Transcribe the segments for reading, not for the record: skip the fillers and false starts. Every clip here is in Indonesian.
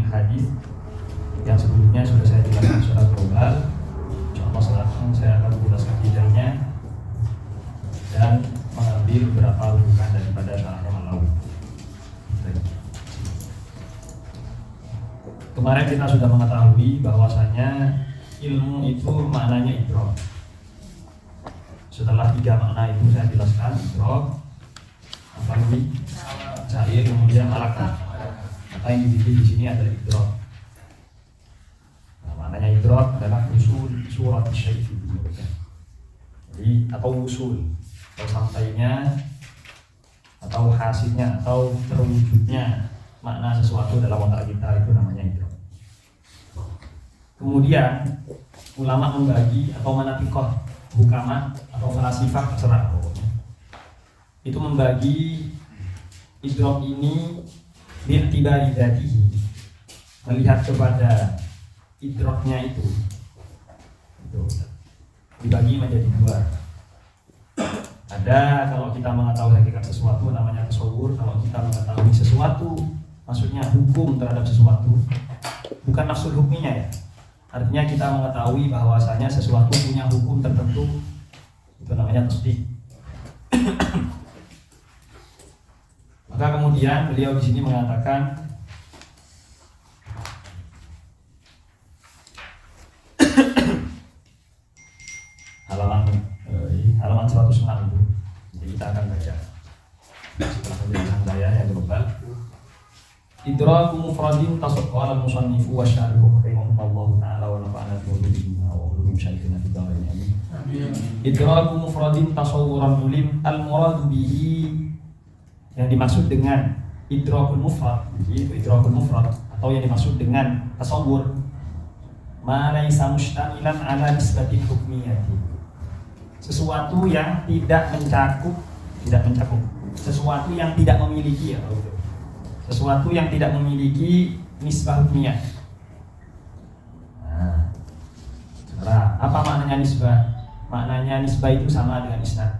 hadis yang sebelumnya sudah saya jelaskan secara global. Insyaallah sekarang saya akan menjelaskan detailnya dan mengambil beberapa rujukan daripada syarahnya Malawi. Kemarin kita sudah mengetahui bahwasanya ilmu itu maknanya idrok. Setelah 3 makna itu saya jelaskan, idrok, apa lagi? Cair, kemudian malakat. Kata yang dipilih di sini adalah idrok. Nah, maknanya idrok adalah usul surat syai'. Jadi atau usul, atau sampainya, atau hasilnya, atau terwujudnya makna sesuatu dalam otak kita, itu namanya idrok. Kemudian ulama membagi atau manatikoh, hukama atau falasifah, terserah pokoknya, itu membagi idrok ini bi'tibari dzatihi, melihat kepada idroknya itu dibagi menjadi 2. Ada kalau kita mengetahui hakikat sesuatu namanya tasawur. Kalau kita mengetahui sesuatu, maksudnya hukum terhadap sesuatu, bukan nafsul hukminya ya. Artinya kita mengetahui bahwasanya sesuatu punya hukum tertentu, itu namanya tasdik. Maka kemudian beliau di sini mengatakan halaman 106 itu. Jadi kita akan baca setelah penjelasan saya yang global. Idraku mufradin tasaqqa al-musannifu wa syarihu rahimahullahu ta'ala wa nafa'ana bi ulumihima wa ulumim syaikhina fid dharain amin. Idraku mufradin tasawwuran mulim al-muradu bihi, yang dimaksud dengan idrakul mufrad, itu idrakul mufrad atau yang dimaksud dengan tasawwur, ma laisa mustamilan ala nisbatin hukmiyati, sesuatu yang tidak mencakup, sesuatu yang tidak memiliki, atau sesuatu yang tidak memiliki nisbah hukmiyah. Nah, sekarang apa maknanya nisbah? Maknanya nisbah itu sama dengan isnad,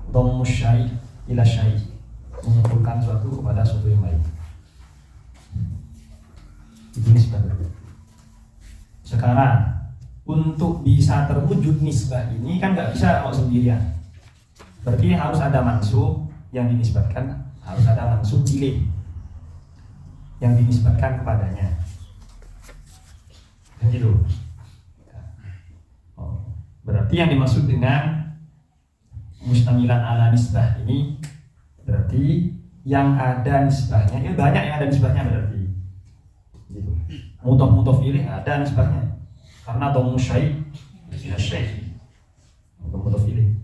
dhammus syai' ila syai', mengumpulkan suatu kepada suatu yang lain. Itu nisbah. Sekarang untuk bisa terwujud nisbah ini kan nggak bisa kalau sendirian. Berarti harus ada mansub yang dinisbatkan, harus ada mansub ilaih yang dinisbatkan kepadanya. Kan gitu. Berarti yang dimaksud dengan mustamilan ala nisbah ini berarti yang ada nisbahnya, ya banyak yang ada nisbahnya berarti. Gitu. Mudhof ilaih ada nisbahnya. Karena dhammu syai' ila syai'. Mudhof ilaih.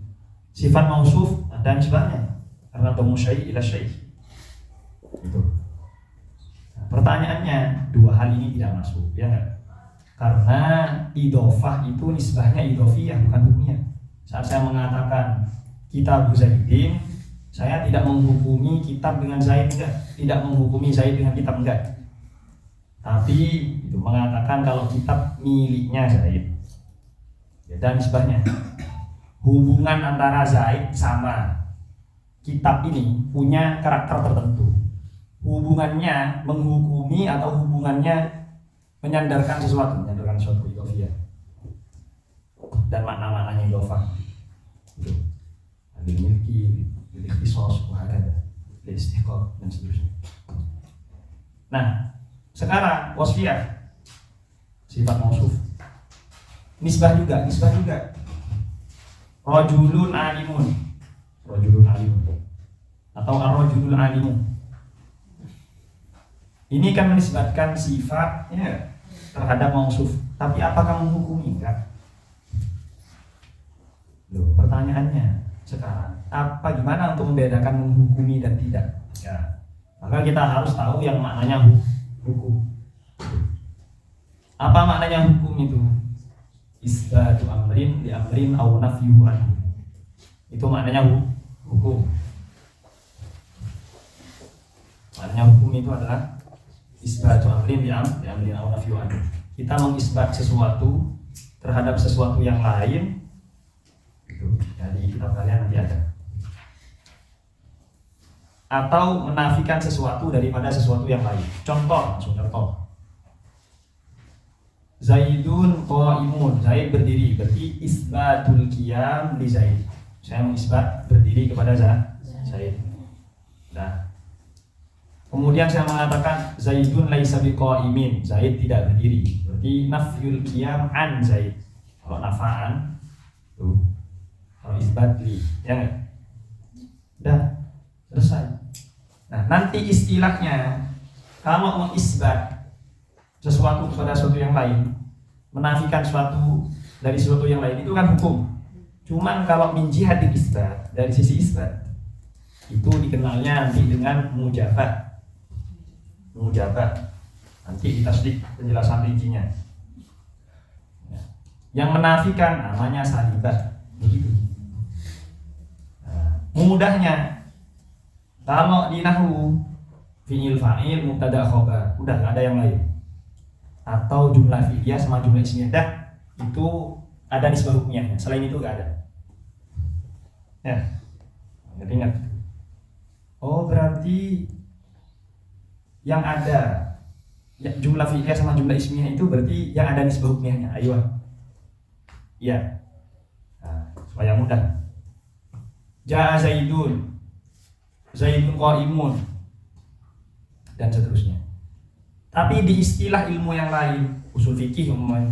Sifat mausuf ada nisbahnya. Karena dhammu syai' ila syai'. Gitu. Nah, pertanyaannya, 2 hal ini tidak masuk, ya enggak? Karena idhofah itu nisbahnya idhofiyah, bukan hukmiyah. Saat saya mengatakan kitab Zaidin, saya tidak menghukumi kitab dengan Zaid, enggak. Tidak menghukumi Zaid dengan kitab, enggak. Tapi itu mengatakan kalau kitab miliknya Zaid, dan nisbahnya. Hubungan antara Zaid sama kitab ini punya karakter tertentu. Hubungannya menghukumi atau hubungannya menyandarkan sesuatu idhofiyah. Dan makna-maknanya idhofah. Itu. Adil milki, ikhtisas, wahakada, istiqaq dan seterusnya. Nah, sekarang wasfiyah, sifat mausuf, nisbah juga. Rajulun alimun atau ar-rajulul alimun. Ini kan menisbatkan sifatnya terhadap mausuf, tapi apakah menghukumi? Enggak. Loh, pertanyaannya sekarang, gimana untuk membedakan menghukumi dan tidak? Ya, maka kita harus tahu yang maknanya hukum. Apa maknanya hukum itu? Isbatu amrin li amrin aw nafyuhu anhu. Itu maknanya hukum. Maknanya hukum itu adalah isbatu amrin li amrin aw nafyuhu anhu. Kita mengisbat sesuatu terhadap sesuatu yang lain. Itu dari kitab kalian nanti ada. Atau menafikan sesuatu daripada sesuatu yang lain. Contoh. Zaidun qaimun, Zaid berdiri, berarti isbatul qiyam li Zaid. Saya mengisbat berdiri kepada Zaid. Nah, kemudian saya mengatakan Zaidun laisa biqaimin, Zaid tidak berdiri. Berarti nafyul qiyam an Zaid. Kalau nafaan tuh, kalau isbat li, ya enggak? Udah selesai. Nah, nanti istilahnya kalau mengisbat sesuatu kepada sesuatu yang lain, menafikan sesuatu dari sesuatu yang lain, itu kan hukum. Cuman kalau min jihati isbat, dari sisi isbat, itu dikenalnya nanti dengan mujabah. Mujabah nanti ditasdik penjelasan rincinya. Yang menafikan namanya salibah. Begitu. Nah, mudahnya kalau di nahwu fi'il fa'il mubtada khobar, udah nggak ada yang lain. Atau jumlah fi'liyah sama jumlah ismiyah, dah itu ada nisbah hukumnya. Selain itu nggak ada. Ya, ingat. Oh, berarti yang ada jumlah fi'liyah sama jumlah ismiyah itu berarti yang ada nisbah hukumnya. Ayo. Iya. Nah, supaya mudah. Ja'a Zaidun, Zaidun qaimun, dan seterusnya. Tapi di istilah ilmu yang lain, usul fikih umumnya,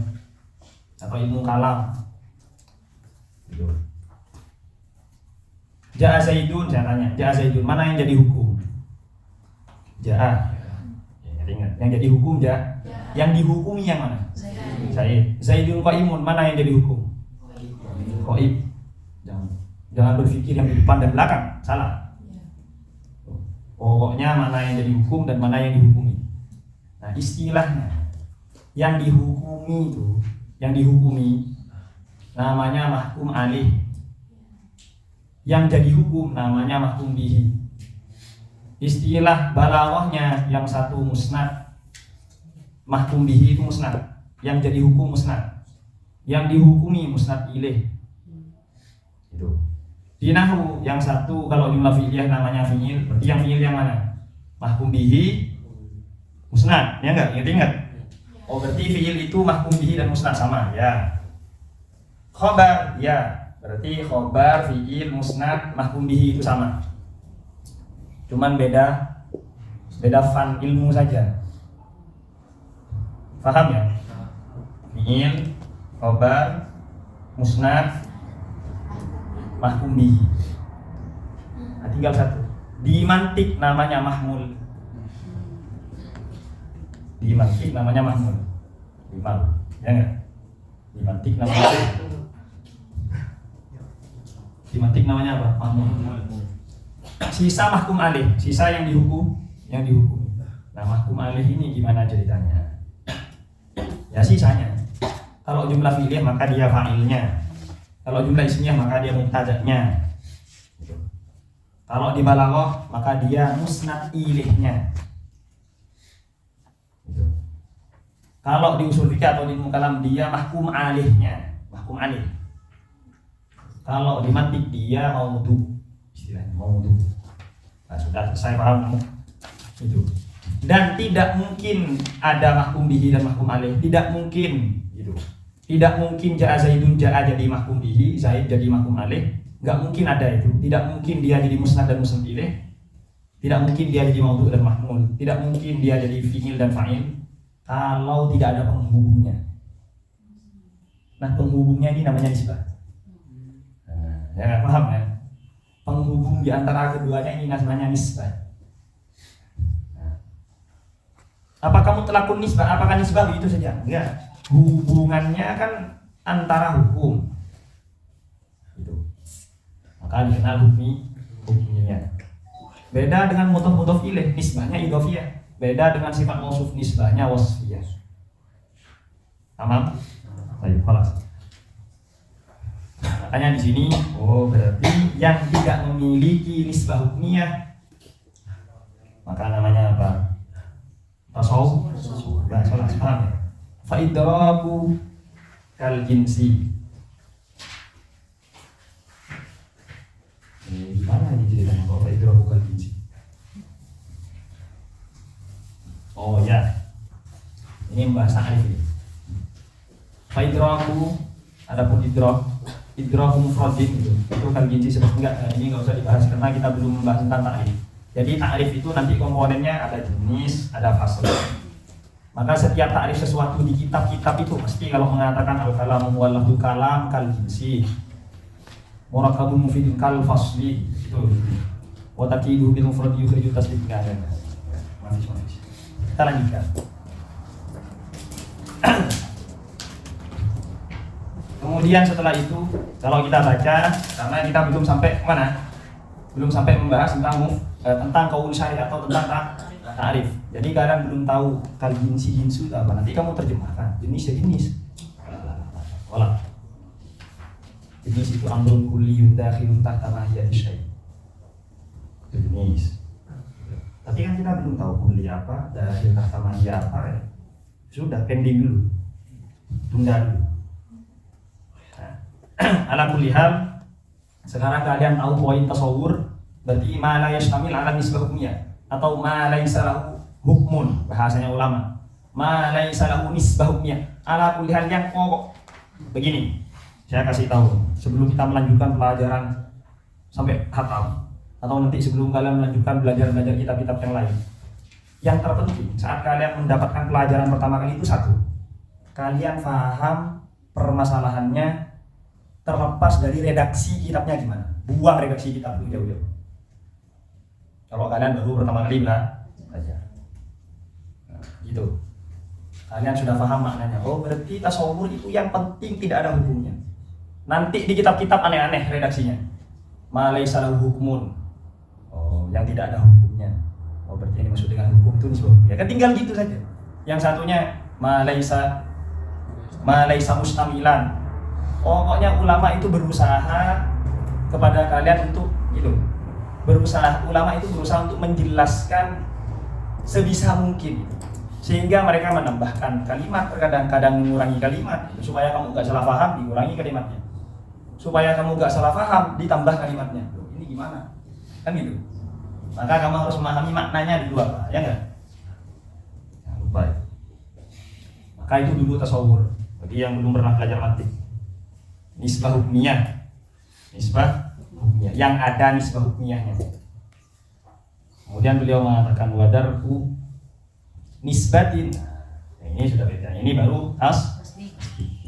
atau ilmu kalam, gitu. Ja'a Zaidun, saya tanya, Ja'a Zaidun, mana yang jadi hukum? Ja'a, ya, ingat, yang jadi hukum yang dihukumi yang mana? Zaid. Zaidun qaimun, mana yang jadi hukum? Qaib. Jangan berpikir yang di depan dan belakang, salah. Pokoknya mana yang jadi hukum dan mana yang dihukumi. Nah, istilahnya yang dihukumi itu, yang dihukumi namanya mahkum alih. Yang jadi hukum namanya mahkum bihi. Istilah balaghahnya yang satu musnad, mahkum bihi itu musnad, yang jadi hukum musnad, yang dihukumi musnad ilaih. Itu. Di nahwu yang satu kalau jumlah fi'liyah namanya fi'il, berarti yang fi'il yang mana? Mahkum bihi musnad, ya enggak? Ingat. Oh, berarti fi'il itu mahkum bihi dan musnad sama, ya. Khobar, ya. Berarti khobar, fi'il, musnad, mahkum bihi itu sama. Cuman beda fan ilmu saja. Paham ya? Fi'il, khobar, musnad, mahkum bihi. Nah, tinggal satu. Di mantik namanya mahmul. Di mantik namanya mahmul. Ya enggak? Di mantik namanya apa? Mahmul. Sisa mahkum alih, sisa yang dihukum, Nah, mahkum alih ini gimana ceritanya? Ya sisanya. Kalau jumlah fi'liyah maka dia fa'ilnya. Kalau jumlah ismiyah maka dia mubtada'nya. Kalau di balaghah maka dia musnad ilaihnya. Kalau di usul fikih atau di ilmu kalam dia mahkum alihnya, mahkum alih. Kalau di mantik dia maudhu, istilahnya maudhu. Nah, sudah selesai paham itu. Dan tidak mungkin ada mahkum bihi dan mahkum alih, tidak mungkin gitu. Tidak mungkin ja'a Zaidun ja'a jadi mahkum bihi, Zaid jadi mahkum alih, enggak mungkin ada itu. Tidak mungkin dia jadi musnad dan musnad ilaih. Tidak mungkin dia jadi maudhu dan mahmul. Tidak mungkin dia jadi fi'il dan fa'il. Kalau tidak ada penghubungnya. Nah, penghubungnya ini namanya nisbah. Nah, ya paham ya? Penghubung di antara keduanya ini namanya nisbah. Nah, apa kamu telakun nisbah? Apakah nisbah begitu saja? Enggak. Hubungannya kan antara hukum. Itu. Maka dikenal hukumnya. Beda dengan mudhof ilaih, nisbahnya idhofiyah. Beda dengan sifat mausuf, nisbahnya wasfiyah. Tamam? Baik, khalas. Makanya di sini, oh berarti yang tidak memiliki nisbah hukmiyah maka namanya apa? Tasawuf. Nah, salah paham ya? Fa idraku kal jinsi. Gimana ini ceritanya kok fa idraku kal jinsi? Oh ya, ini membahas ta'rif ini. Faidraku, adapun idraku mufradin gitu. Itu kan gizi sebab enggak. Nah, ini nggak usah dibahas karena kita belum membahas tentang ta'rif. Jadi ta'rif itu nanti komponennya ada jenis, ada fasal. Maka setiap ta'rif sesuatu di kitab-kitab itu mesti kalau mengatakan al-kalamu muwalladu kalam kal jinsi, murakabun mufidun kal fasli itu. Wa taqidu bil mufrad yukhriju tasdid enggak ada. Masih. Kita lanjutkan. Kemudian setelah itu kalau kita baca, karena kita belum sampai mana? Belum sampai membahas tentang qaul syari' atau tentang ta'rif. Jadi kalian belum tahu kal jinsi jinsu itu apa. Nanti kamu terjemahkan jenis ya jenis. Wala. Jenis itu amrun kulliyun dakhilun tahta mahiyati syai'. Itu jenis. Tapi kan kita belum tahu kulli apa, dakhil tahta mahiyah apa ya. Sudah pending dulu. Tunda dulu. Ala kulli hal, sekarang kalian tahu poin tasawur, berarti ma la yastamil ala nisbah hukmiyah atau ma laisa lahu hukmun, bahasanya ulama. Ma laisa lahu nisbah hukmiyah. Ala kulli hal yang pokok. Begini, saya kasih tahu sebelum kita melanjutkan pelajaran sampai khatam atau nanti sebelum kalian melanjutkan belajar kitab-kitab yang lain. Yang terpenting saat kalian mendapatkan pelajaran pertama kali itu satu, kalian paham permasalahannya terlepas dari redaksi kitabnya gimana. Buang redaksi kitab itu jauh-jauh. Kalau kalian baru pertama kali belajar, gitu. Kalian sudah paham maknanya. Oh, berarti tasawur itu yang penting tidak ada hukumnya. Nanti di kitab-kitab aneh-aneh redaksinya. Ma laisa lahu hukmun. Oh, yang tidak ada hukumnya. Oh, berarti ini maksud dengan hukum itu nisbah. Ya kan tinggal gitu saja. Yang satunya ma laisa mustamilan. Pokoknya ulama itu berusaha kepada kalian untuk gitu. Ulama itu berusaha untuk menjelaskan sebisa mungkin sehingga mereka menambahkan kalimat, kadang-kadang mengurangi kalimat supaya kamu gak salah paham, dikurangi kalimatnya. Supaya kamu gak salah paham, ditambah kalimatnya. Loh, ini gimana? Kan gitu. Maka kamu harus memahami maknanya dulu apa, ya enggak? Jangan lupa ya. Maka itu dulu tasawur. Bagi yang belum pernah belajar mantik. Nisbah hukmiyah, yang ada nisbah hukmiyahnya. Kemudian beliau mengatakan wadarku nisbatin. Nah, ini sudah beda. Ini baru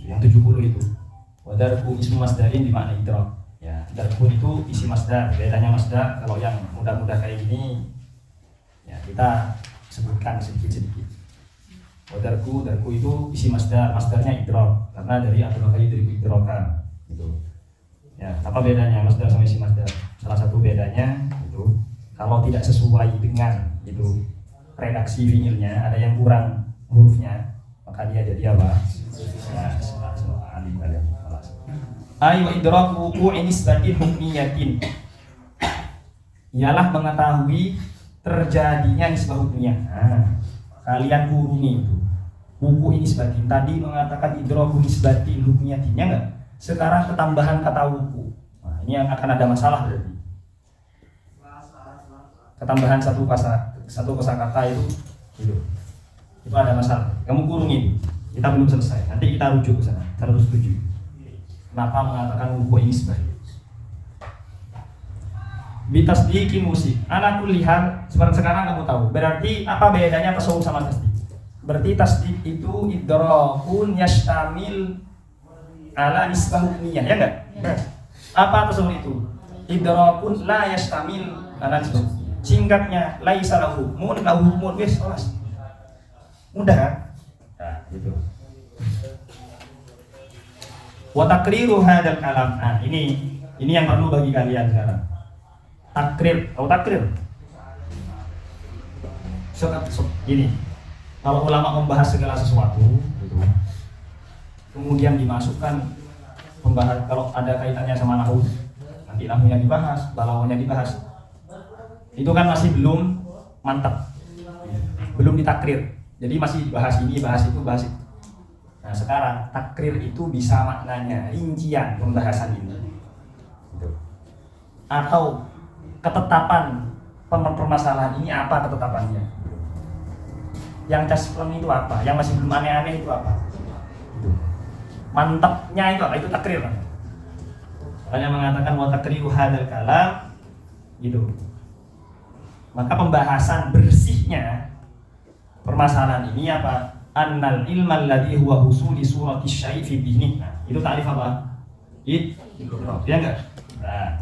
yang 70 itu. Wadarku ismu masdarin dimakna idrak. Ya, darku itu isi masdar. Bedanya masdar kalau yang mudah-mudah kayak gini, ya kita sebutkan sedikit-sedikit. Wadarku itu isi masdar. Masdarnya idrak karena dari adraka idrakan. Gitu. Ya, apa bedanya masdar sama isi masdar? Salah satu bedanya itu kalau tidak sesuai dengan itu redaksi fiilnya, ada yang kurang hurufnya, maka dia jadi apa? Ya, alim kalian. Ayo idraku wuqu'i nisbatin hukmiyatin. Ialah mengetahui terjadinya nisbah hukmiyah. Nah, kalian kurungi itu. Wuqu'i nisbatin tadi mengatakan idraku nisbatin hukmiyatinnya enggak? Sekarang ketambahan kata wuku. Nah, ini yang akan ada masalah berarti. Ketambahan satu kosakata itu ada masalah. Kamu kurungin. Kita belum selesai. Nanti kita rujuk ke sana. 107. Kenapa mengatakan wuku ini sebaik? Bitasdiqi musik. Anakku lihat sekarang kamu tahu. Berarti apa bedanya tasawuf sama tasdik? Berarti tasdik itu idrakun yastamil ala nisbah hukmiyah, ya enggak? Ya. Apa tasawuf itu? Idrakun la yastamil ala nisbah. Singkatnya laisa lahu hukmun lahu hukmun wis kelas. Mudah kan? Nah, gitu. Wa taqriru hadzal kalam. Nah, ini yang perlu bagi kalian sekarang. Takrir, tahu takrir? Ini kalau ulama membahas segala sesuatu gitu, kemudian dimasukkan pembahas kalau ada kaitannya sama nahwu, nanti nahwunya dibahas, balaghahnya dibahas, itu kan masih belum mantap, belum ditakrir, jadi masih bahas ini, bahas itu, bahas itu. Nah sekarang takrir itu bisa maknanya rincian pembahasan ini gitu. Atau ketetapan permasalahan ini apa ketetapannya, yang caspleng itu apa, yang masih belum aneh-aneh itu apa gitu. mantapnya itu apa? Itu takrir. Makanya mengatakan wa takriru hadzal kalam gitu. Maka pembahasan bersihnya permasalahan ini apa? Annal ilmal ladzi huwa husuli surati syai' fi dhihni. Nah, itu ta'rif apa? Idrak. Ya enggak? Nah,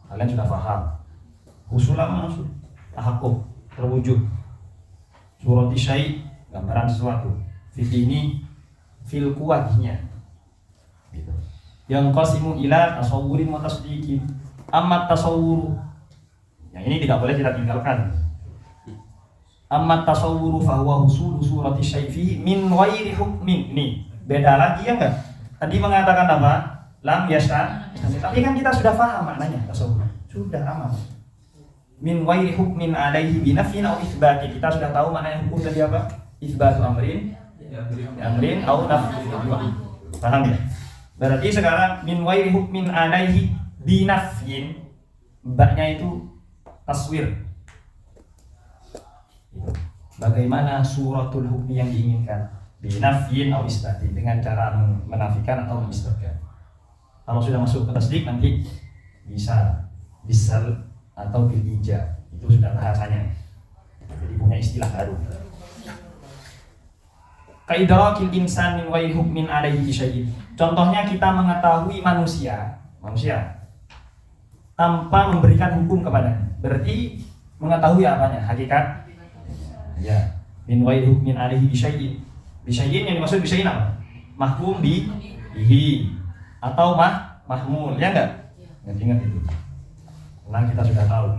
kalian sudah paham. Husul apa maksud? Tahaqquk, terwujud. Surati syai', gambaran sesuatu. Fi dhihni, fil quwwatnya. Gitu. Yang qasimu ila tasawwurin wa tasdiqin. Amma tasawwuru. Yang ini tidak boleh kita tinggalkan. Amma tasawwuru fa huwa husulu surati syai'i min ghairi hukmin. Nih, beda lagi ya enggak? Tadi mengatakan apa? Lam yasha. Tapi kan kita sudah paham maknanya tasawwur. Sudah aman. Min ghairi hukmin alaihi bi nafyin aw itsbati. Kita sudah tahu maknanya hukum tadi apa? Itsbatu amrin, amrin aw nafyin. Paham ya? Berarti sekarang min ghairi hukmin alaihi bi nafyin. Mbaknya itu taswir. Bagaimana suratul hukmi yang diinginkan? Binafyin atau isbatin, dengan cara menafikan atau mengisbatkan. Kalau sudah masuk ke tasdik nanti bisa bisal atau bil ijab. Itu sudah bahasanya. Jadi punya istilah baru. Kaidrakil insan min ghairi hukmin alaihi syai'in. Contohnya kita mengetahui manusia tanpa memberikan hukum kepadanya. Berarti mengetahui apanya? Hakikat. Ya, min ghairi hukmin alaihi bisyai'in. Bisyai'in yang dimaksud bisyai'in apa? Mahkum bihi atau mahmul, ya enggak? Ingat itu. Karena kita sudah tahu.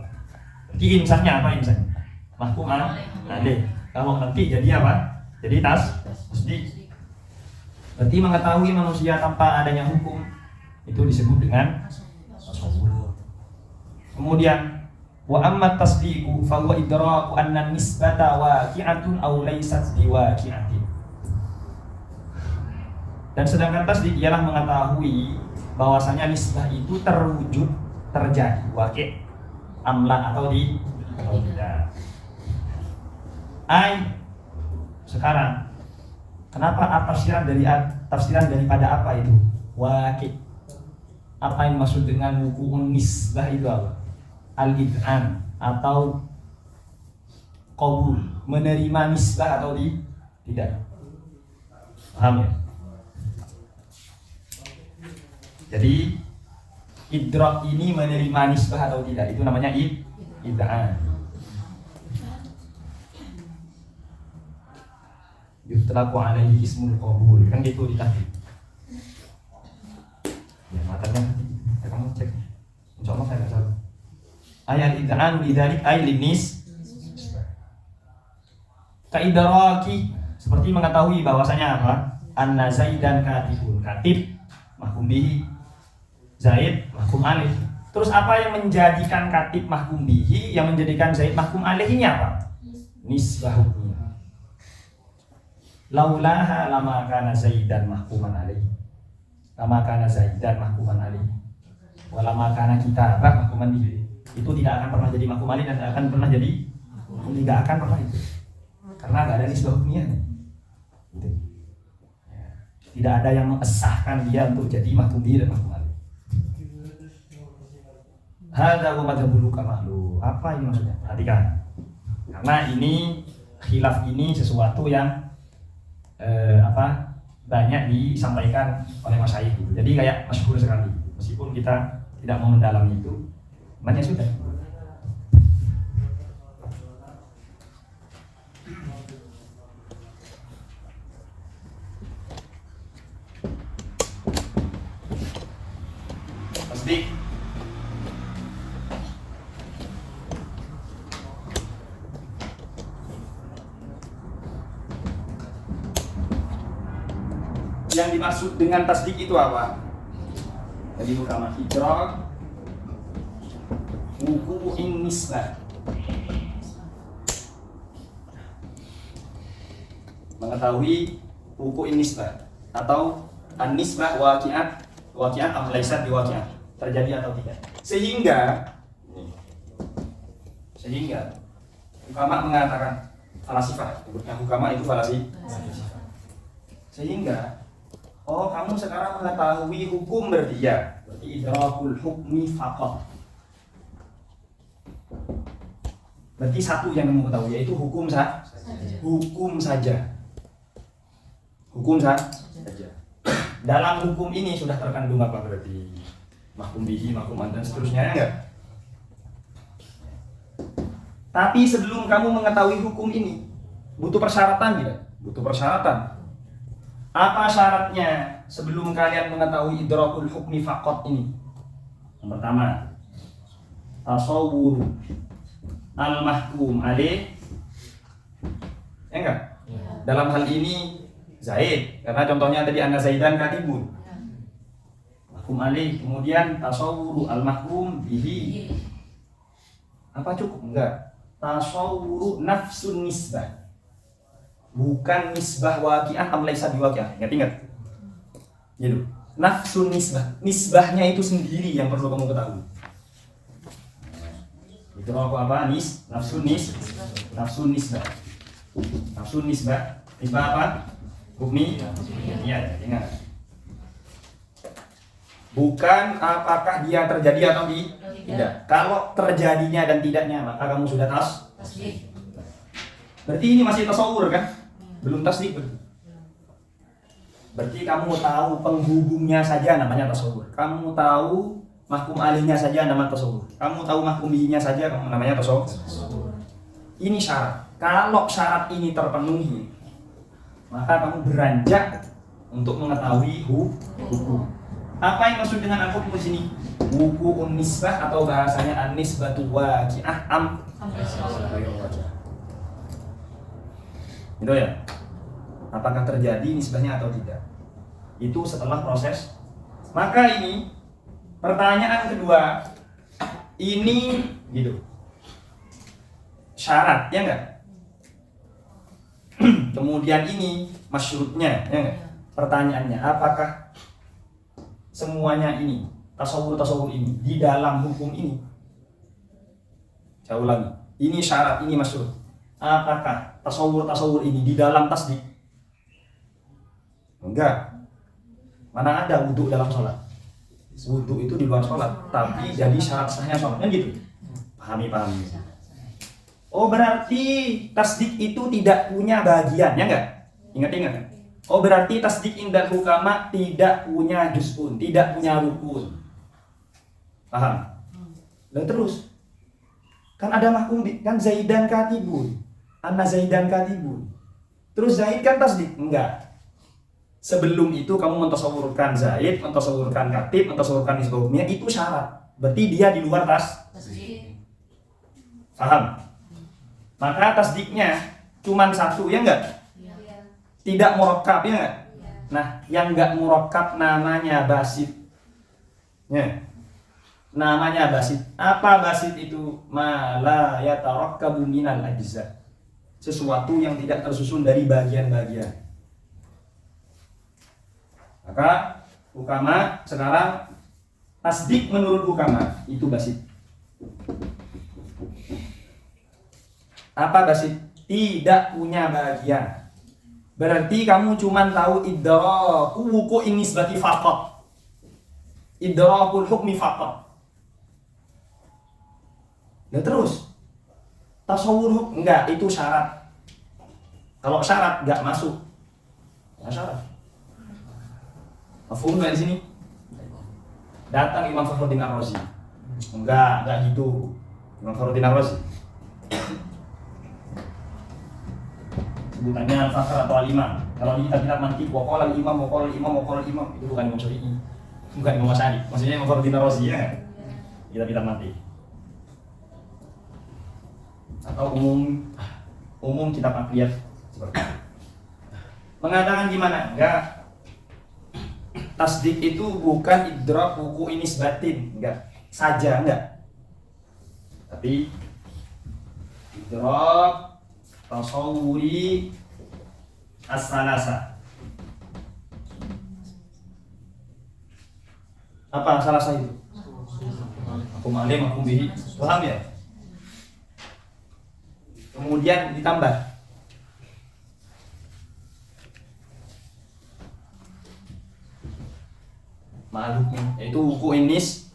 Jadi insahnya apa insahnya? Mahkum alaih. Kalau nanti jadi apa? Jadi tasdik. Berarti mengetahui manusia tanpa adanya hukum itu disebut dengan tasawwur. Kemudian wa amma tasdiqu fa huwa idraku anna nisbata waqi'atun aw laysat biwaqi'atin. Dan sedangkan tasdiq ialah mengetahui bahwasanya nisbah itu terwujud, terjadi, waqi' amla atau tidak. Sekarang kenapa tafsiran daripada apa itu? Waqi'. Apa yang maksud dengan wuqu'un nisbah itu apa? Al-id'an atau qabul, menerima nisbah atau tidak. Paham ya? Jadi idrak ini menerima nisbah atau tidak, itu namanya id'an. Yutlaqu alaihi ismul qabul, kan gitu di tadi. Ya matanya kamu cek. Insyaallah saya enggak salah. Ayat id'an lidzalik ay linis kaidraki, seperti mengetahui bahwasanya apa? Anna Zaidan katibun. Katib mahkum bihi, Zaid mahkum alaih. Terus apa yang menjadikan katib mahkum bihi, yang menjadikan Zaid mahkum alaihnya apa? Nisbah hukumnya. Laulaha lama kana Zaidan mahkuman alaih. Lama kana Zaidan mahkuman alaih. Walama kana kita mahkuman bihi. Itu tidak akan pernah jadi mahkum alaih dan tidak akan pernah jadi, tidak akan pernah itu, karena nggak ada nisbah hukumnya gitu. Tidak ada yang mengesahkan dia untuk jadi mahkum bihi dan mahkum alaih. Hadza wa madhabul kamalu. Apa ini maksudnya? Perhatikan, karena ini khilaf ini sesuatu yang banyak disampaikan oleh masyayikh gitu. Jadi kayak masyhur sekali, meskipun kita tidak mau mendalami itu. Mana sudah. Tasdik. Yang dimaksud dengan tasdik itu apa? Jadi utama idrak wuqu'in nisbah, mengetahui wuqu'in nisbah atau an-nisbah waqi'at am laysat biwaqi'at, terjadi atau tidak. Sehingga ulama mengatakan falasifah, hukama itu falasi. Sehingga Oh, kamu sekarang mengetahui hukum berarti ya. Berarti idrakul hukmi faqat. Berarti satu yang kamu ketahui yaitu hukum saja. Hukum saja. Hukum saja. Dalam hukum ini sudah terkandung apa berarti? Mahkum bihi, mahkum an dan seterusnya ya enggak? Tapi sebelum kamu mengetahui hukum ini, butuh persyaratan tidak? Butuh persyaratan. Apa syaratnya sebelum kalian mengetahui idrakul hukmi faqat ini? Yang pertama, tasawwur al-mahkum alaih. Ya enggak? Ya. Dalam hal ini Zaid, karena contohnya tadi anna Zaidan katibun. Mahkum alaih, kemudian tasawwur al-mahkum bihi. Apa cukup? Enggak. Tasawwur nafsun nisbah. Bukan nisbah waqi'ah am laisa biwaqi'ah. Ingat-ingat. Gitu. Nafsun nisbah. Nisbahnya itu sendiri yang perlu kamu ketahui. Itu apa? Nafsun nisbah. Nafsun nisbah. Nisbah apa? Hukmi. Iya, ingat. Bukan apakah dia terjadi atau tidak. Kalau terjadinya dan tidaknya, maka kamu sudah tasdik. Berarti ini masih tasawur kan? Belum tasdik. Berarti kamu tahu penghubungnya saja namanya tasawur. Kamu tahu mahkum alihnya saja namanya tasawur. Kamu tahu mahkum bihinya saja namanya tasawur. Ini syarat. Kalau syarat ini terpenuhi, maka kamu beranjak untuk mengetahui hukum. Apa yang maksud dengan al-hukm di sini? Wuqu'un nisbah atau bahasanya an-nisbatu waqi'ah am. Itu ya. Apakah terjadi nisbahnya atau tidak? Itu setelah proses. Maka ini pertanyaan kedua. Ini gitu. Syarat, ya enggak? Kemudian ini masyurutnya, ya enggak? Pertanyaannya, apakah semuanya ini, tasawur-tasawur ini di dalam hukum ini? Saya ulangi. Ini syarat, ini masyurut. Apakah tasawur-tasawur ini di dalam tasdik? Enggak. Mana ada wudhu dalam sholat? Wudhu itu di luar sholat, tapi jadi syarat sahnya sholatnya gitu. Pahami. Oh, berarti tasdik itu tidak punya bagian, ya enggak? Ingat. Oh, berarti tasdik indal hukama tidak punya juz'un, tidak punya rukun. Paham? Dan terus kan ada mahkum kan Zaidan katibun. Anna Zaidan katibun. Terus Zaid kan tasdik? Enggak. Sebelum itu kamu mentasawurkan Zaid, mentasawurkan katib, mentasawurkan nisbah hukumnya, itu syarat. Berarti dia di luar tasdik. Paham? Maka tasdiknya cuman satu, ya enggak? Tidak murakkab, ya enggak? Nah, yang enggak murakkab namanya basit. Ya. Namanya basit. Apa basit itu? Ma la yatarakkabu minal ajza. Sesuatu yang tidak tersusun dari bagian-bagian. Maka hukama sekarang tasdik menurut hukama itu basit. Apa basit? Tidak punya bagian. Berarti kamu cuma tahu idraku wuqu'in nisbati faqat. Idrakul hukmi faqat. Dan terus tasawur hukum enggak, itu syarat. Kalau syarat enggak masuk. Enggak syarat. Mafhum enggak di sini? Datang Imam Fakhruddin Ar-Razi. Enggak gitu. Imam Fakhruddin Ar-Razi. Sebutannya al-fakhr atau al-imam. Kalau di kitab-kitab mantiq waqala al-imam itu bukan Imam Syafi'i. Bukan Imam Asy'ari. Maksudnya Imam Fakhruddin Ar-Razi, ya. Kitab-kitab mantiq. Atau umum kitab aqliyat seperti itu. Mengatakan gimana? Enggak. Tasdik itu bukan idrak wuqu'in nisbatin, enggak. Saja enggak. Tapi idrak tasawuri as-salasa. Apa salasa itu? Aku malim, aku bihi. Paham ya? Kemudian ditambah ma'al hukmi, yaitu wuku inis.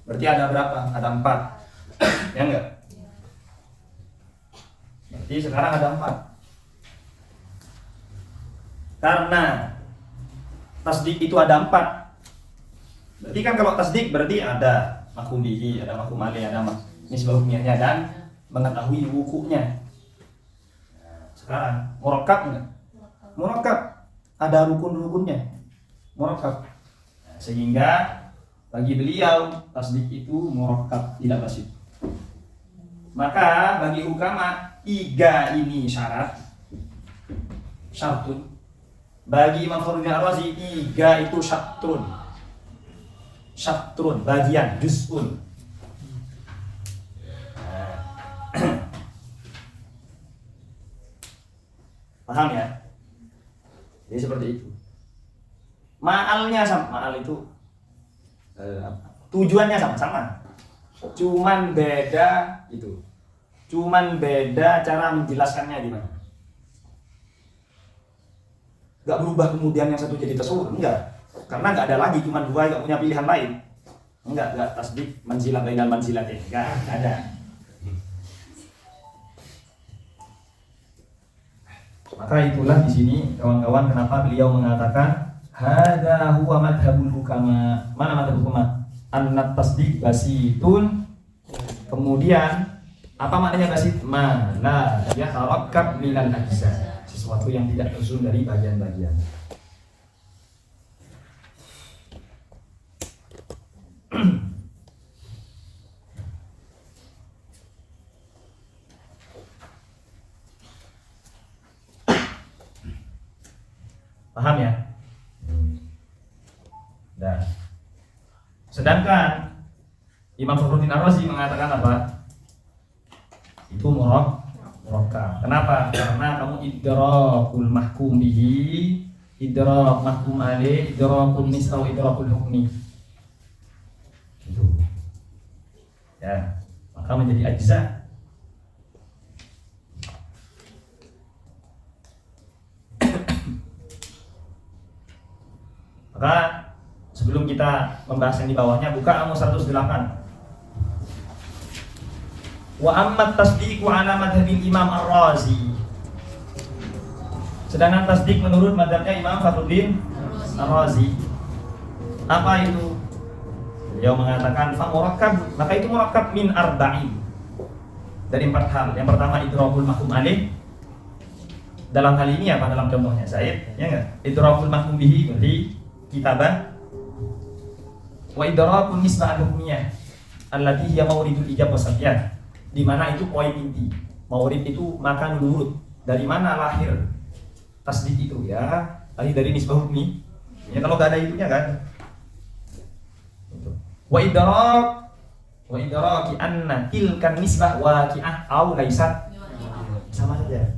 Berarti ada berapa? Ada 4. Ya enggak? Berarti sekarang ada 4. Karena tasdik itu ada 4. Berarti kan kalau tasdik berarti ada mafhum bihi, ada mafhum alih, ada nisbah hukmiyahnya dan mengetahui wukunya. Sekarang murakkab enggak? Murakkab, ada rukun-rukunnya. Murakkab. Sehingga bagi beliau tasdik itu murakkab, tidak basit. Maka bagi ukama 3 ini syartun. Bagi Imam Fakhruddin Ar-Razi 3 itu syatrun, bagian, juz'un. Paham ya? Jadi seperti itu. Ma'alnya sama, ma'al itu tujuannya sama-sama. Cuman beda itu. Cuman beda cara menjelaskannya di mana. Gak berubah kemudian yang satu jadi tasawur, enggak. Karena gak ada lagi, cuma 2, gak punya pilihan lain. Enggak tasdik manzilah bainal manzilatin, enggak ada. Maka itulah di sini kawan-kawan kenapa beliau mengatakan hadza huwa madhabul hukama. Mana madhab hukama? Annat tasdik basitun. Kemudian apa maknanya basit? Ma la yatarakkab minal ajza. Sesuatu yang tidak tersusun dari bagian-bagian. Paham ya? Nah, sedangkan Imam Fakhruddin Ar-Razi mengatakan apa? Itu murakkab. Kenapa? Karena kamu idrakul mahkum bihi, idrak mahkum alaih, idrakul nisbah, idrakul hukmi. Gitu. Ya, maka menjadi ajza. Maka sebelum kita membahas yang di bawahnya, buka Amos 108. Wa ammat tasdiqu ala madhabil Imam Ar-Razi. Sedangkan tasdik menurut madhabnya Imam Fakhruddin Ar-Razi. Apa itu? Beliau mengatakan fa murakkab, maka itu murakkab min arba'in. Dari 4 hal. Yang pertama idrakul mahkum alaih. Dalam hal ini apa dalam contohnya Zaid? Ya enggak? Idrakul mahkum bihi berarti kitabah. Wa idrakul nisbah al-hukmiyah allati hiya mawridul ijab wasabiyah. Di mana itu poin inti. Maurid itu makan urut. Dari mana lahir tasdik itu ya? Lahir dari nisbah hukmi. Ya kalau enggak ada itunya kan. Wa idraki anna tilkan nisbah waqi'ah aw laisat. Sama saja.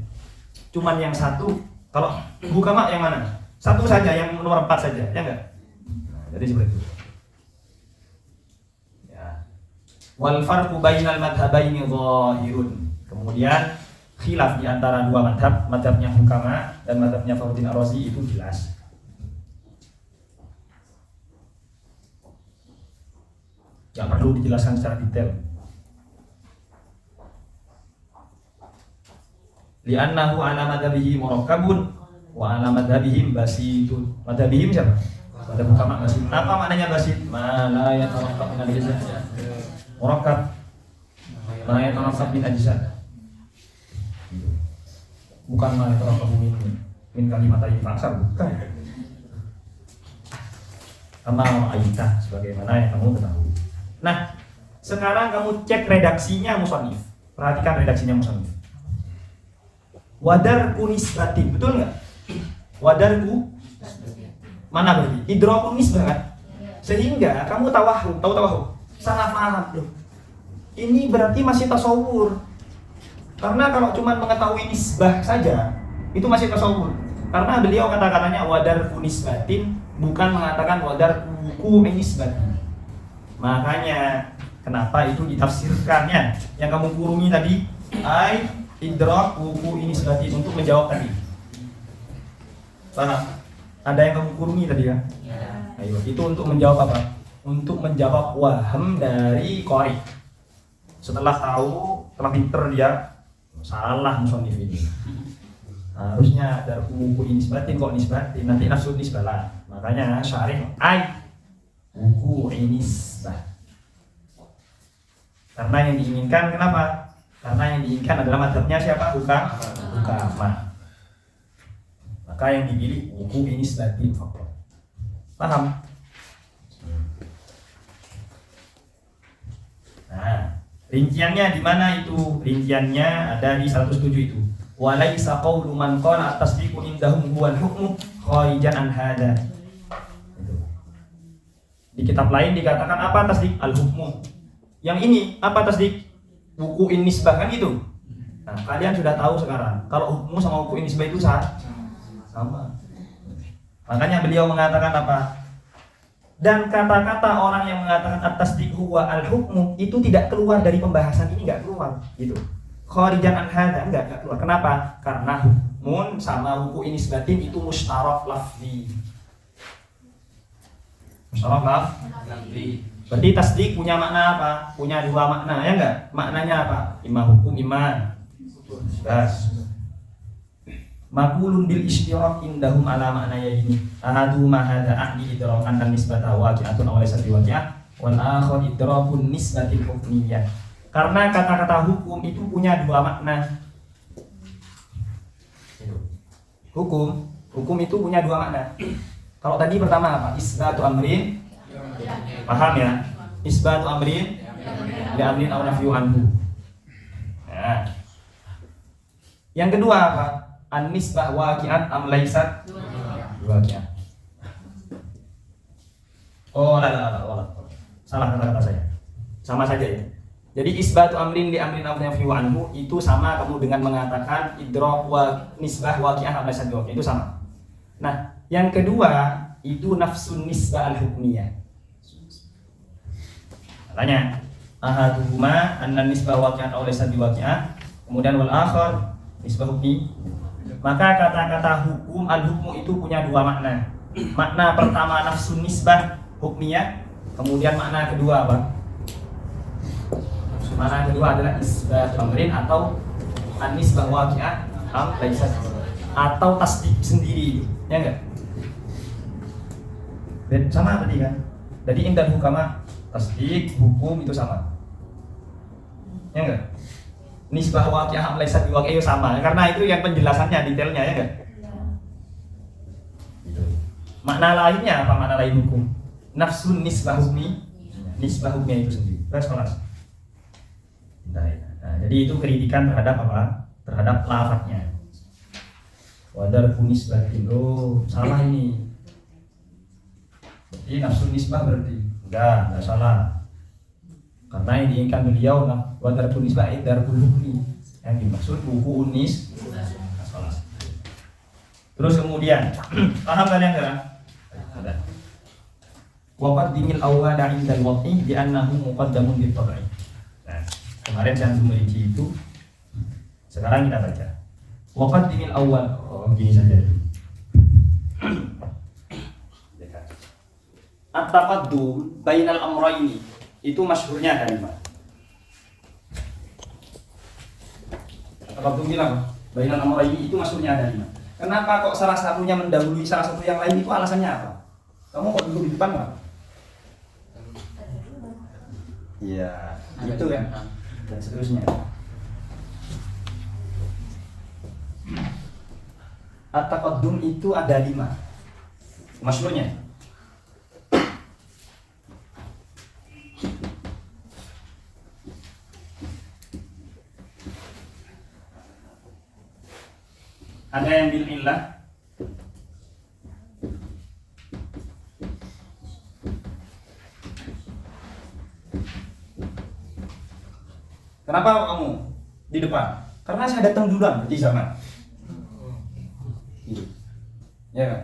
Cuman yang satu, kalau hukama yang mana? Satu saja, yang nomor 4 saja, ya enggak? Nah, jadi seperti itu. Wal farqu bainal madhhabaini dhahirun. Kemudian khilaf di antara 2 madhab, madhabnya hukama dan madhabnya Fakhruddin Ar-Razi itu jelas. Tidak perlu dijelaskan secara detail. Li'annahu ala madhabihi murakkabun wa ala madhabihim basitun. Madhabihim siapa? Madhab hukama basit. Apa maknanya basit? Ma la yatarakkab min al-jazaa. Murakkab ma yatarakkab min ajza. Bukan ma yatarakkab min kalimatain faksar, bukan. Kama aita sebagaimana yang kamu ketahui. Nah, sekarang kamu cek redaksinya musannif. Perhatikan redaksinya musannif. Wadarku nisbatin, betul nggak? Wadarku mana berarti? Idrakun nisbah kan? Sehingga kamu tahu salah paham loh. Ini berarti masih tasawur. Karena kalau cuma mengetahui nisbah saja, itu masih tasawur. Karena beliau kata-katanya wadarku nisbatin, bukan mengatakan wadarku nisbatin. Makanya kenapa itu ditafsirkannya yang kamu kurungi tadi ai idrak wuku ini sebati untuk menjawab tadi. Paham? Ada yang kamu kurungi tadi ya? Ayo, itu untuk menjawab apa? Untuk menjawab waham dari qari. Setelah pinter dia, salah musannif ini. Harusnya ada buku nisbatin kok nisbatin, nanti nafsu nisbalah. Makanya syarih buku nisbah. Karena yang diinginkan kenapa? Karena yang diinginkan adalah madhabnya siapa? Hukama. Maka yang dipilih buku nisbatin. Paham? Nah, rinciannya di mana itu? Rinciannya ada di 107 itu. Walaisa qawlu man qala at-tasdiqu indahum huwal hukmu kharijan an hada. Di kitab lain dikatakan apa tasdik? Al-hukmu. Yang ini apa tasdik? Buku nisbah kan gitu. Nah, kalian sudah tahu sekarang kalau hukmu sama buku nisbah itu sama. Makanya beliau mengatakan apa? Dan kata-kata orang yang mengatakan at-tasdiq huwa al-hukmu itu tidak keluar dari pembahasan ini, enggak keluar gitu. Kharijan an hada enggak keluar. Kenapa? Karena hukmun sama hukum nisbatin itu mustarak lafzi. Mustarak lafzi. Berarti tasdiq punya makna apa? Punya dua makna, ya enggak? Maknanya apa? Imma hukum, imma nisbah. Maqulun bil istirak indahum ala makna ini. Ahadu ma hadza ahli idrakan dan nisbata waqi'atun aw laysat biwaqi'ah wal akhar idrakun nisbatil hukmiyah. Karena kata-kata hukum itu punya dua makna. Hukum itu punya dua makna. Kalau tadi pertama apa? Isbatu amrin. Paham ya? Isbatu amrin li amrin aw nafyu anhu. Nah. Yang kedua apa? An-nisbah waqi'at am laysat waqi'at. Oh, la. Salah kata-kata saya. Sama saja ya. Jadi isbatu amrin li amrin aw nafyu anhu itu sama kamu dengan mengatakan idrak wa nisbah waqi'ah am laysat waqi'ah, itu sama. Nah, yang kedua itu nafsun nisbah al-hukmiyah. Makanya ahaduhuma anna nisbah waqi'at aw laysat waqi'ah, kemudian wal akhar nisbah hukmi. Maka kata-kata hukum al-hukmu itu punya dua makna. Makna pertama nafsun nisbah hukmiyah, kemudian makna kedua apa? Makna kedua adalah isbat amrin atau an-nisbah waqi'ah am laysat atau tasdik sendiri, ya enggak? Dan sama tadi kan? Jadi indal hukama tasdik hukum itu sama. Ya enggak? Nisbah waqi'ah am laysat biwaqi'ah sama, karena itu yang penjelasannya detailnya, ya enggak? Makna lainnya apa? Makna lain hukum nafsun nisbah hukmi, nisbah hukmi itu sendiri. Kelas. Nah, jadi itu kritikan terhadap apa? Terhadap lafadznya. Wadar nisbatin, oh salah ini. Jadi nafsun nisbah berarti enggak salah. Karena yang diinginkan beliau wadar nisbah darbul hukmi, yang dimaksud buku unis. Salah. Terus kemudian paham kalian enggak? Ada. Waqad dimil awwal indal waqi bi annahu muqaddamun bi tab'i. Nah, kemarin saya memiliki itu. Sekarang kita baca. Waqad dimil awwal. Oh, gini saja. At-taqaddum bainal amrayni itu masyhurnya dari mana? At-taqaddum bilang bainal amrayni itu masyhurnya dari mana? Kenapa kok salah satunya mendahului salah satu yang lain, itu alasannya apa? Kamu kok duduk di depan nggak? Iya, itu kan. Dan seterusnya. At-taqaddum itu ada 5 masyhurnya. Ada yang bil illah, kenapa kamu di depan? Karena saya datang duluan di zaman. Ya kan?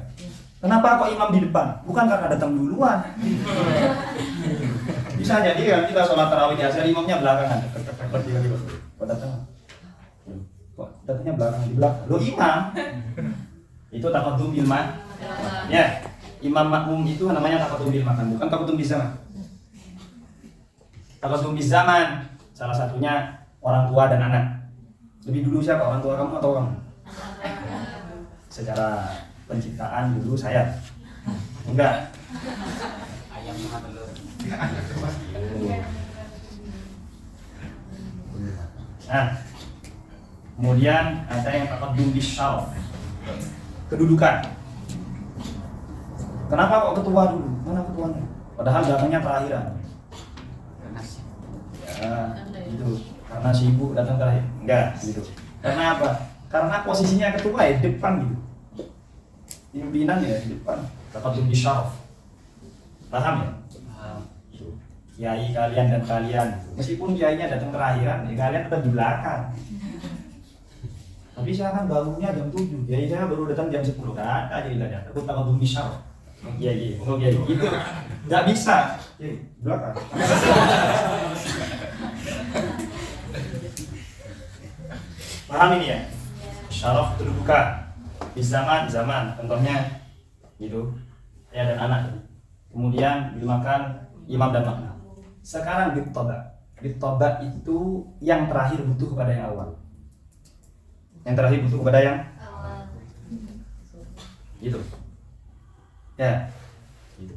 Kenapa kok imam di depan? Bukan karena datang duluan. Bisa jadi kan kita sholat tarawih di asar imamnya belakangan. Kok datang? Kok datangnya belakang di belakang? Lo imam. Itu taqaddum bil ya. imam makmum itu namanya taqaddum bil makan, bukan taqaddum bil zaman. Taqaddum bil zaman salah satunya orang tua dan anak. Lebih dulu siapa, orang tua kamu atau kamu? Secara penciptaan dulu saya. Enggak. Ayam sama telur. Nah, kemudian ada yang taqaddum bil syaraf. Kedudukan. Kenapa kok ketua dulu? Mana ketuanya? Padahal datangnya terakhiran. Ya, gitu. Karena sibuk datang terakhir. Enggak, gitu. Karena apa? Karena posisinya ketua ya di depan gitu. Pimpinan ya di depan. Taqaddum bil syaraf. Paham ya? Paham. Kiai kalian dan kalian. Meskipun kiainya datang terakhiran, ya kalian tetap di belakang. Tapi saya kan bangunnya jam 7, kiai saya baru datang jam 10. Kan aja ilah takut taqaddum bil syaraf. Kiai, kiai gitu. Enggak bisa. Kiai, belakang. Paham ini ya? Syaraf kedudukan. Di zaman, contohnya gitu. Ya dan anak. Kemudian dimakan imam dan makmum. Sekarang bittoba. Bittoba itu yang terakhir butuh kepada yang awal. Yang terakhir butuh kepada yang awal. Gitu. Ya. Gitu.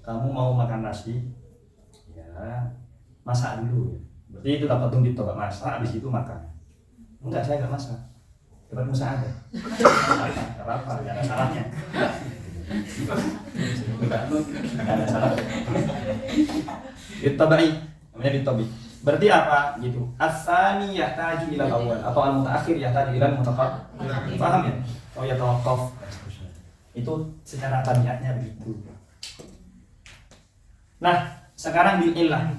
Kamu mau makan nasi? Ya, masak dulu. Berarti itu taqaddum bittoba, masak habis itu makan. Enggak, saya enggak masak. Dapat usaha ada. Apa? Enggak ada salahnya. Enggak ada salah. Bitabai, namanya bitabi. Berarti apa gitu? As-sani yahtaju ila al-awwal atau al-mutaakhir yahtaju ila al-mutaqaddim. Paham ya? Oh ya tawaqqaf. Itu secara tabiatnya begitu. Nah, sekarang bil illah.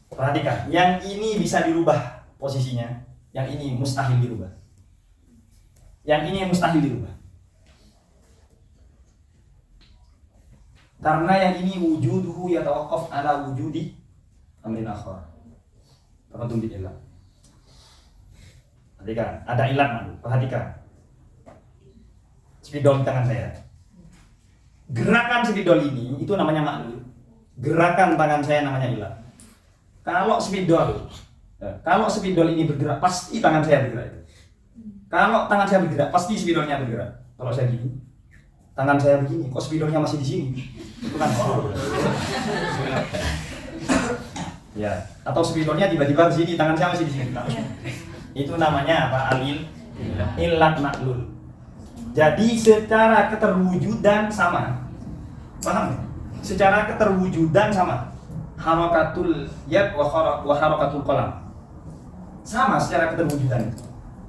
Perhatikan, yang ini bisa dirubah posisinya, yang ini mustahil dirubah. Yang ini yang mustahil dirubah. Karena yang ini wujuduhu yatawaqqaf ala wujudi amrin akhar. Taqaddum bil illah. Perhatikan, ada ilat malu. Perhatikan. Spidol tangan saya. Gerakan spidol ini itu namanya maklum. Gerakan tangan saya namanya ilat. Kalau spidol ini bergerak, pasti tangan saya bergerak itu. Kalau tangan saya bergerak, pasti spidolnya bergerak. Kalau saya gini, tangan saya begini, kok spidolnya masih di sini? Itu kan ya. Atau spidolnya tiba-tiba di sini, tangan saya masih di sini. Itu namanya apa? Ilat maklul. Jadi secara keterwujudan sama. Paham? Secara keterwujudan sama. Harakatul yad wa harakatul qalam. Sama secara keterwujudan.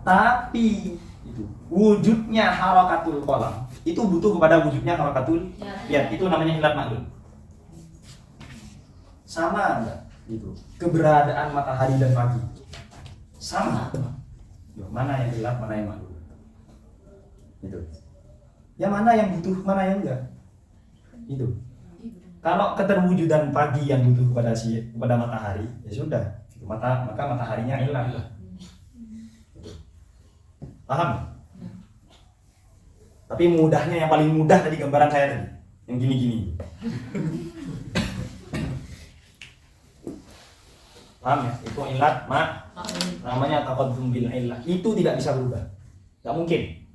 Tapi itu wujudnya harakatul qalam itu butuh kepada wujudnya harakatul yad. Itu namanya ilat maklul. Sama enggak? Gitu. Keberadaan matahari dan pagi. Sama. Mana yang ilat, mana yang maklul? Itu. Yang mana yang butuh, mana yang enggak? Itu. Kalau keterwujudan pagi yang butuh kepada matahari, ya sudah, maka mataharinya hilang. Paham? Tapi mudahnya, yang paling mudah tadi gambaran saya tadi, yang gini-gini. Paham ya? Itu ilat namanya taqaddum bil illah. Itu tidak bisa berubah. Tidak mungkin.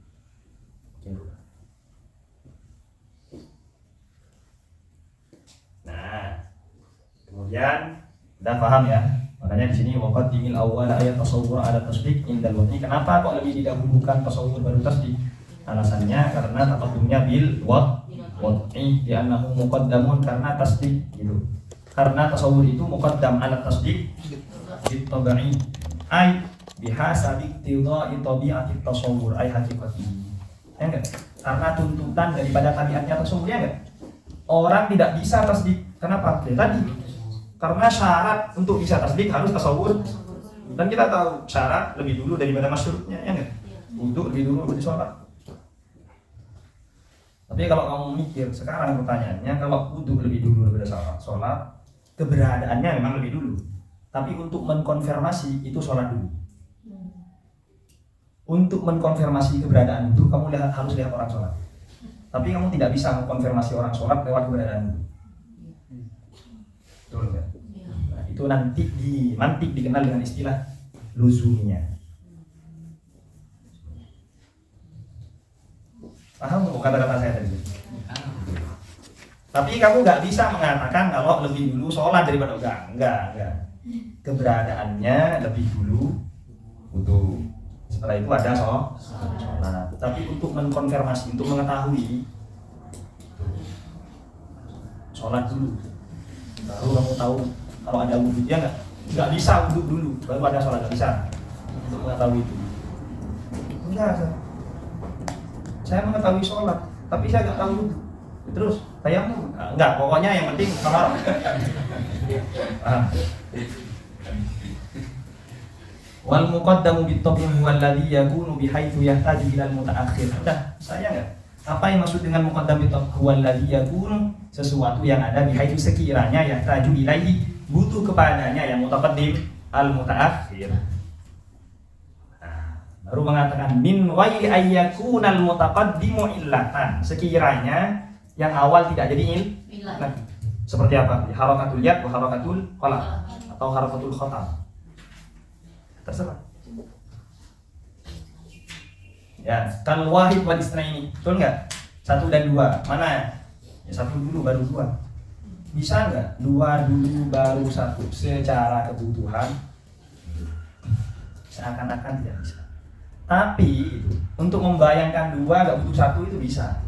Kemudian udah paham ya, makanya di sini waqaddimil awwal ayat tasawwur ada tasdiq indal wad'i. Kenapa kok lebih didahulukan tasawwur baru tasdiq? Alasannya karena taqaddumnya bil wad'i di annahu muqaddamun, karena tasdiq gitu. Karena tasawwur itu muqaddam ala tasdiq bit tabi'i ay bihasabi iqtidha'i tabi'ati tasawwur ay haqiqati. Ya enggak? Karena tuntutan daripada tabiatnya tasawwur, ya enggak? Orang tidak bisa tasdiq. Kenapa? Ya tadi. Karena syarat untuk bisa tasdik harus tasawur. Dan kita tahu syarat lebih dulu daripada masyhurnya, ya enggak? Wudu lebih dulu daripada sholat. Tapi kalau kamu mikir sekarang pertanyaannya, kalau wudu lebih dulu daripada sholat, keberadaannya memang lebih dulu. Tapi untuk mengkonfirmasi itu sholat dulu. Untuk mengkonfirmasi keberadaan itu kamu harus lihat orang sholat. Tapi kamu tidak bisa mengkonfirmasi orang sholat lewat keberadaan wudhu. Betul nggak? Nah, itu nanti dikenal dengan istilah luzumiyah. Paham nggak kata-kata saya tadi? Tapi kamu nggak bisa mengatakan kalau lebih dulu sholat daripada enggak. Keberadaannya lebih dulu wudhu. Setelah itu ada sholat. Tapi untuk mengkonfirmasi, untuk mengetahui, sholat dulu. Baru kamu tahu kalau ada wudhu ya nggak bisa wudhu dulu, baru ada sholat, nggak bisa. Untuk mengetahui itu. Enggak. Saya mengetahui sholat, tapi saya nggak tahu wudhu. Terus tayamum enggak, pokoknya yang penting sholat. Wal muqaddamu bit-tabyi huwa alladhi yakunu bihaitsu yahtaju ila al-mutaakhir. Udah, saya enggak. Apa yang maksud dengan muqaddam bit-tabyi huwa alladhi yakunu? Sesuatu yang ada bihaitsu sekiranya yahtaju ilaihi, butuh kepadanya yang mutaqaddim al-mutaakhir. Baru mengatakan min ghairi ayyakunal mutaqaddimu illatan. Sekiranya yang awal tidak jadi illah. Nah, seperti apa? Harakatul yad wa harakatul qalam atau harakatul khatam. Terserah. Ya, kal wahid wal isnaini. Betul enggak? 1 dan 2. Mana? Ya 1 dulu baru 2. Bisa enggak? 2 dulu baru 1 secara kebutuhan? Seakan-akan tidak bisa. Tapi untuk membayangkan 2 enggak butuh 1 itu bisa.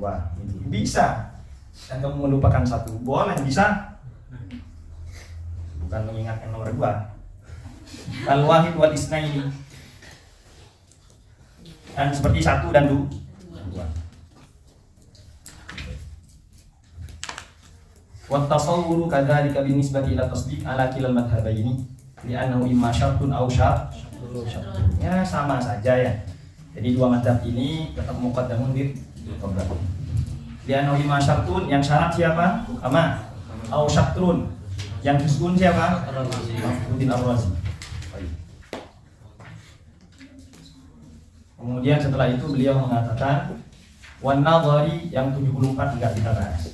2 itu bisa. Dan kamu melupakan 1 boleh, bisa. Bukan mengingat yang nomor 2. Al-wahid wal isnaini. Dan seperti 1 dan 2. Wa tasawwuru kadzalika binisbati ila tasdiq ala kilal madhhabaini li'annahu imma syartun aw syartun. Ya sama saja ya. Jadi dua mazhab ini tetap muqaddamun bil qabla. Li'annahu imma syartun, yang syarat siapa? Ama. Aw syartun, yang juz'un siapa? Maf'udin ar-razi. Kemudian setelah itu beliau mengatakan wan nadhari, yang 74 enggak kita bahas.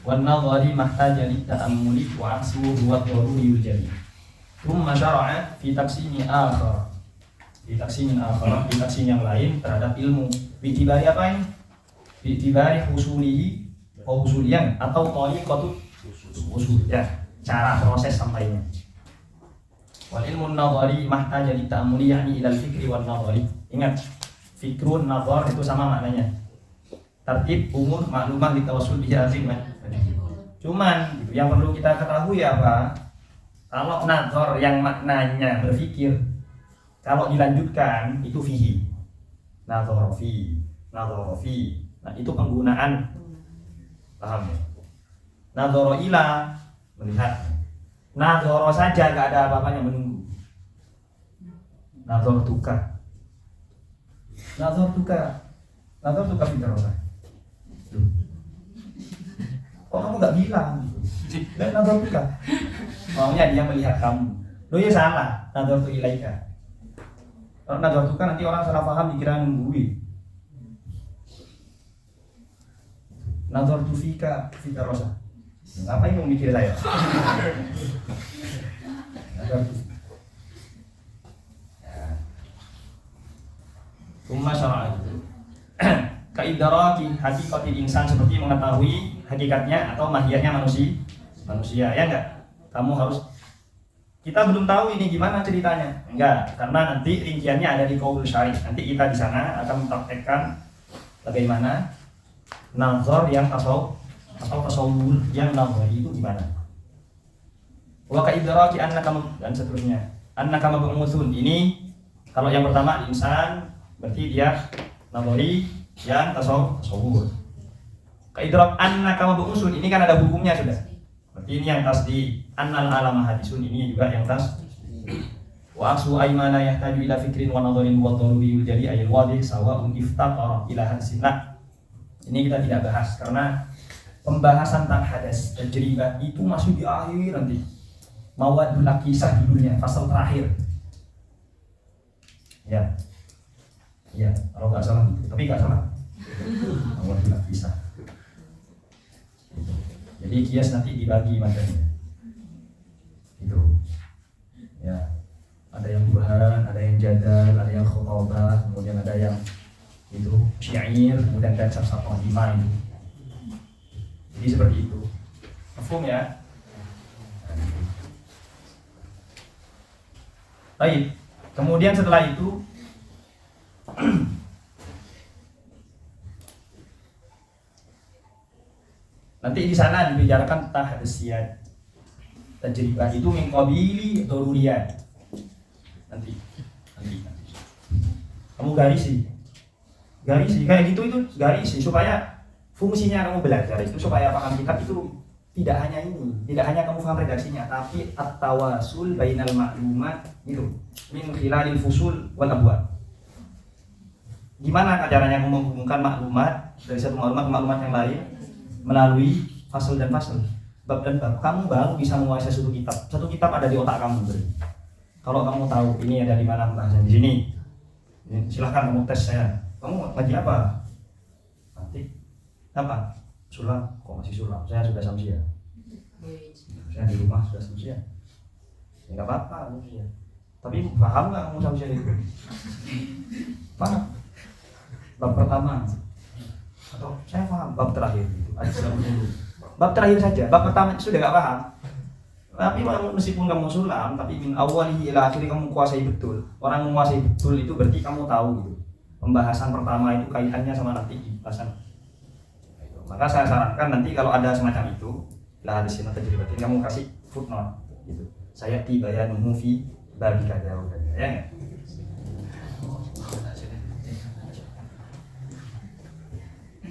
Wan nadhari mahtaja li ta'ammuli wa aksuhu huwa daruri yujali. Thumma syara'a fi taqsimi akhar. Di taqsimin akhar, di taqsim yang lain terhadap ilmu. Bi'tibari apa ini? Bi'tibari husulihi wa husuliyan atau tariqatu usul ya, cara proses sampainya. Wal ilmu nadhari mahtaja li ta'ammuli yakni ilal fikri wan nadhari. Ingat, fikrun nadhar itu sama maknanya. Tertib umur maklumah ditawassul bihi azim. Cuman gitu, yang perlu kita ketahui apa? Kalau nadhar yang maknanya berfikir, kalau dilanjutkan itu fihi. Nadhar fi. Nah, itu penggunaan, paham ya? Nadhar ila, melihat. Nadhara saja gak ada apa-apanya menunggu. Nadhar tuka fitrah. Kok kamu gak bilang? Dan nadhar tuka. Maunya dia melihat kamu. Loh ya salah. Nadhar tu ilaika. Kalau nadhar tuka nanti orang salah paham dikira nungguin. Nadhar tu fika rosa. Apa yang mau mikir saya? Umma syara'a itu kaidaraki hakikatil insan, seperti mengetahui hakikatnya atau mahiyatnya manusia ya enggak? Kamu harus, kita belum tahu ini gimana ceritanya. Enggak, karena nanti rinciannya ada di qaul syarih. Nanti kita di sana akan mempraktekkan bagaimana nazar yang tasawuf atau tasawur yang nazari itu gimana. Wa kaidaraki annaka, dan seterusnya. Annaka mab'utsun. Ini kalau yang pertama insan berarti dia nazari, yang tasawur. Kaidrak annaka mab'utsun, ini kan ada hukumnya sudah. Berarti ini yang tasdi. Annal alama hadisun, ini juga yang tas. Wa aksu aymana yahtaju ila fikrin wa nadharin wa daruri jadi ayat wadih sawa'un iftaqara ila hadsin. Ini kita tidak bahas karena pembahasan tentang hadas tajribah itu masih di akhir nanti. Mawadul kisah judulnya, fasal terakhir. Ya, iya, kalau nggak salah, tapi nggak salah. Allah tidak bisa. Jadi kias nanti dibagi matanya. Itu. Ya, ada yang burhan, ada yang jadal, ada yang khutbah, kemudian ada yang itu syair, kemudian dan sab-sab lima itu. Jadi seperti itu. Mafhum ya? Baik. Kemudian setelah itu nanti di sana dibicarakan tentang hadisiyat. Tajribah itu min qabili daruriyat. Nanti. Kamu garisi kayak gitu itu garisi supaya fungsinya kamu belajar itu supaya paham kitab itu tidak hanya kamu paham redaksinya, tapi at-tawasul bainal ma'lumat gitu min khilalil fusul wal abwab. Gimana caranya kamu menghubungkan maklumat dari satu maklumat ke maklumat yang lain melalui fasal dan fasal, bab dan bab. Kamu baru bisa menguasai satu kitab. Satu kitab ada di otak kamu. Kalau kamu tahu ini ada di mana pembahasan di sini, silahkan kamu tes saya. Kamu ngaji apa? Nanti apa? Sulam. Kok masih sulam? Saya sudah samsia. Saya di rumah sudah samsia. Ya nggak apa-apa samsia. Tapi paham nggak kamu samsia itu? Paham? Bab pertama atau saya paham bab terakhir itu. Bab terakhir saja. Bab pertama sudah nggak paham. Tapi meskipun kamu sulam, tapi min awalihi ila akhiri kamu kuasai betul. Orang menguasai betul itu berarti kamu tahu gitu. Pembahasan pertama itu kaitannya sama nanti pembahasan. Maka saya sarankan nanti kalau ada semacam itu, lah di sini tajribatin kamu kasih footnote gitu. Saya tibayanuhu fi bagi kada ya.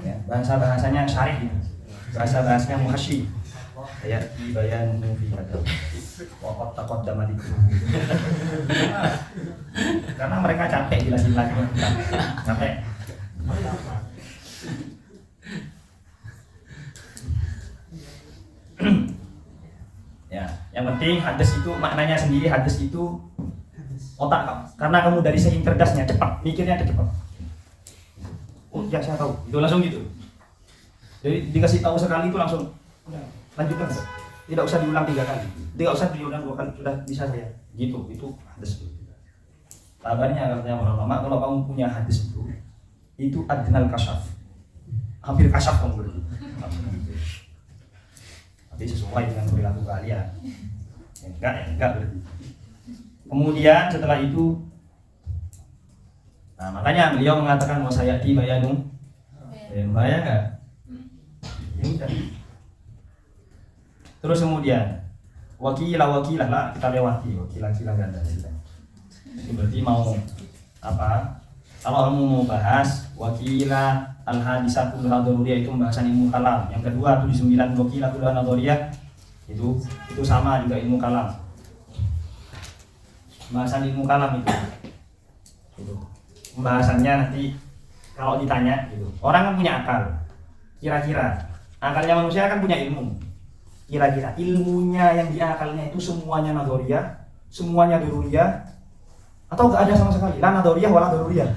Ya, bahasanya syarih gitu. Bahasanya muhasyi. Ya, tibayanuhu fi kada. Waqad taqaddama itu. Karena mereka capek jelasin lagi. Capek. Ya, yang penting hadis itu maknanya sendiri, hadis itu otak kamu. Karena kamu dari saking cerdasnya cepat, mikirnya cepat. Oh ya saya tahu, itu langsung gitu. Jadi dikasih tahu sekali itu langsung lanjutkan. Tidak usah diulang 3 kali, tidak usah diulang 2 kali, sudah bisa saya. Gitu, itu hadis. Kabarnya katanya para ulama, kalau kamu punya hadis itu adnal kasyaf, hampir kasyaf kamu berarti. Tapi sesuai dengan perilaku kalian. Enggak berarti. Kemudian setelah itu, nah makanya beliau mengatakan mau saya tibayanu, bahaya enggak? Ya udah. Terus kemudian wakilah lah kita lewati wakilah ganda. Itu berarti mau apa? Kalau kamu mau bahas wakilah al-hadisah kulluha daruriyah itu pembahasan ilmu kalam. Yang kedua 79 wakilah kulluha nadhariyah itu sama juga ilmu kalam. Pembahasan ilmu kalam itu. Pembahasannya nanti kalau ditanya gitu. Orang kan punya akal. Kira-kira akalnya manusia kan punya ilmu. Kira-kira ilmunya yang di akalnya itu semuanya nadhariyah, semuanya daruriyah, atau enggak ada sama sekali? La nadhariyah wala daruriyah.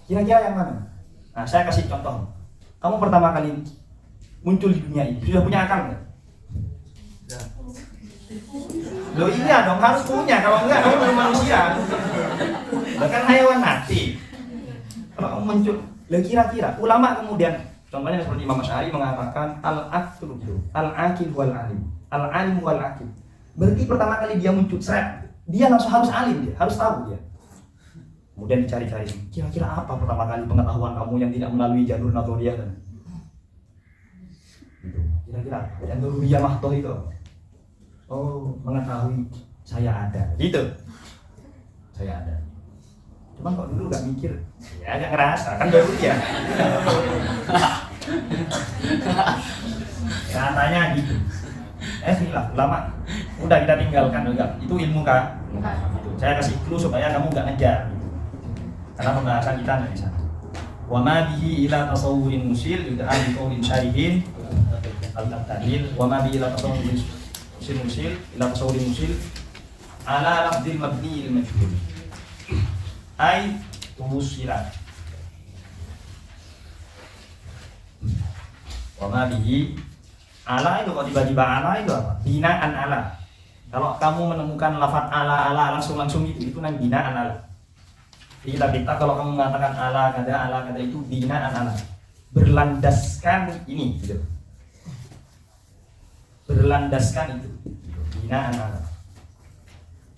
Kira-kira yang mana? Nah, saya kasih contoh. Kamu pertama kali muncul di dunia ini, sudah punya akal nggak? Loh iya dong, harus punya. Kalau enggak, kamu belum manusia. Bahkan hayawan mati. Kalau kamu muncul, loh kira-kira ulama kemudian, contohnya seperti Imam Asy'ari mengatakan al-aqlu, al-aqil wal alim, al-alim wal aqil. Berarti pertama kali dia muncul, dia langsung harus alim, dia harus tahu dia. Kemudian dicari-cari, kira-kira apa pertama kali pengetahuan kamu yang tidak melalui jalur nadhariyah dan gitu. Kira-kira yang daruriyah mahdoh itu. Oh, mengetahui saya ada, gitu. Saya ada. Cuma kok dulu nggak mikir, ya nggak ngerasa kan daruriyah. Katanya gitu. Lah, lama. Udah kita tinggalkan enggak. Itu ilmu kan. Gitu. Saya kasih clue supaya kamu nggak ngejar. Karena pembahasan kita dari sana. Wa ma bihi ila tasawurin musil yud'a bi qaulin syarihin al-tadil wa ma bihi ila tasawurin musil ila tasawurin musil ala lafdil mabni lil majhul. Ai tuwusila. Wama bihi ala itu, kalau tiba-tiba ala itu apa? Binaan ala. Kalau kamu menemukan lafaz ala langsung itu namanya binaan ala. Di kitab kita kalau kamu mengatakan ala kada itu binaan ala. Berlandaskan ini gitu. Berlandaskan itu. Binaan ala.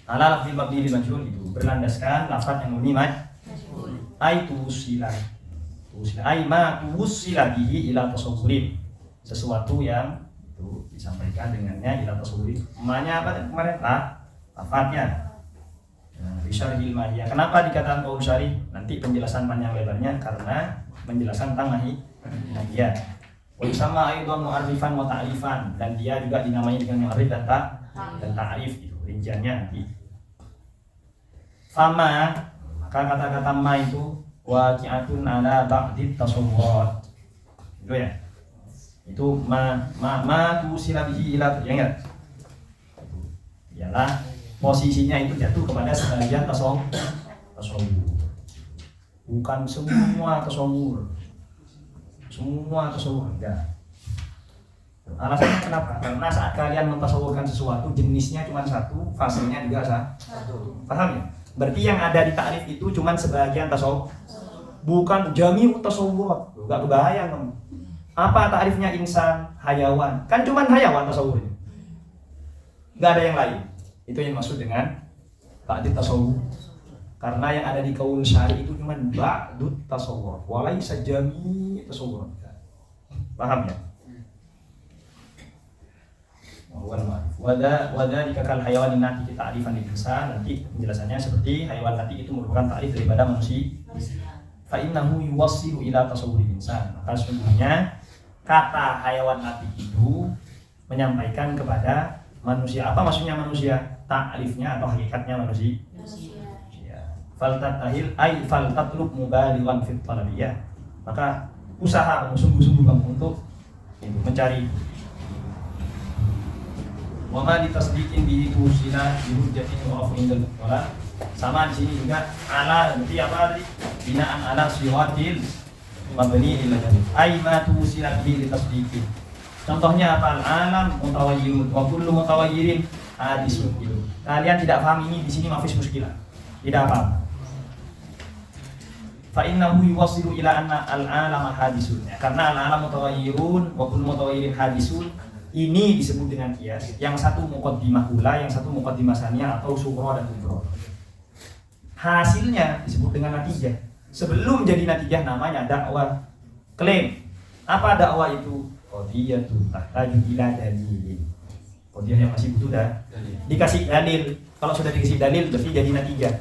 Ala lafzi mabni lil majhul itu berlandaskan lafaz yang mabni majhul. Ai tuwusila. Ai ma tuwusila bihi ila tasawwurin. Sesuatu yang itu disampaikan dengannya ila tasawwurin. Namanya apa kemarin? Lafaznya. Bisyarhil mahiyah. Kenapa dikatakan qaul syarih? Nanti penjelasan panjang lebarnya karena menjelaskan tentang mahiyah. Wa sama aidan mu'arrifan wa ta'rifan, dan dia juga dinamai dengan mu'arrif dan ta'rif itu rinciannya nanti. Fama, maka kata-kata ma itu waqi'atun ala ba'dit tasawwurat. Itu ya. Itu ma tusila bihi ila, ya enggak? Ialah posisinya itu jatuh kepada sebagian tasawwur. Bukan semua tasawwur. Enggak. Alasannya kenapa? Karena saat kalian mentasawurkan sesuatu, jenisnya cuma satu, fasenya juga satu. Paham ya? Berarti yang ada di ta'rif itu cuma sebagian tasawwur. Bukan jami'ut tasawwurat. Enggak kebayang kamu. Apa ta'rifnya insan, hayawan? Kan cuma hayawan tasawwurnya. Enggak ada yang lain. Itu yang maksud dengan ba'dut tasawwur. Karena yang ada di qaul syarih itu cuma ba'dut tasawwur. Walaysa jami' tasawwur. Paham ya? Wadzalika kal hayawanin nati ta'rifan lil insan. Nanti penjelasannya seperti hayawan nati itu merupakan ta'rif daripada manusia. Fa innahu yuwassilu ila tasawwuril insan. Maka sesungguhnya kata hayawan nati itu menyampaikan kepada manusia. Apa maksudnya manusia? Ta'rifnya atau hakikatnya manusia. Faltatahil ay faltatlub mubalighan fit talabiyah. Maka usaha sungguh-sungguh kamu untuk mencari. Wa ma ditasdiqin bihi tusila bihujjatin wa afindal wala. Sama di sini juga ala, berarti apa tadi? Binaan ala siwatil mabni lil jami'. Ai ma tusila bihi ditasdiqin. Contohnya apa? Alam mutawayyirun wa kullu mutawayyirin hadisun. Kalian tidak paham ini di sini mafis muskilah. Tidak paham. Fa innahu yuwassilu ila anna al-alam hadisun. Karena al-alam mutawayyirun wa kullu mutawayyirin hadisun. Ini disebut dengan qiyas. Yang satu muqaddimah ula, yang satu muqaddimah saniyah atau sughra dan kubra. Hasilnya disebut dengan natijah. Sebelum jadi natijah namanya dakwah, klaim. Apa dakwah itu? Qadiyatun tahtaju ila dalil. Qadiyah yang masih butuh dikasih dalil. Kalau sudah dikasih dalil berarti jadi natijah.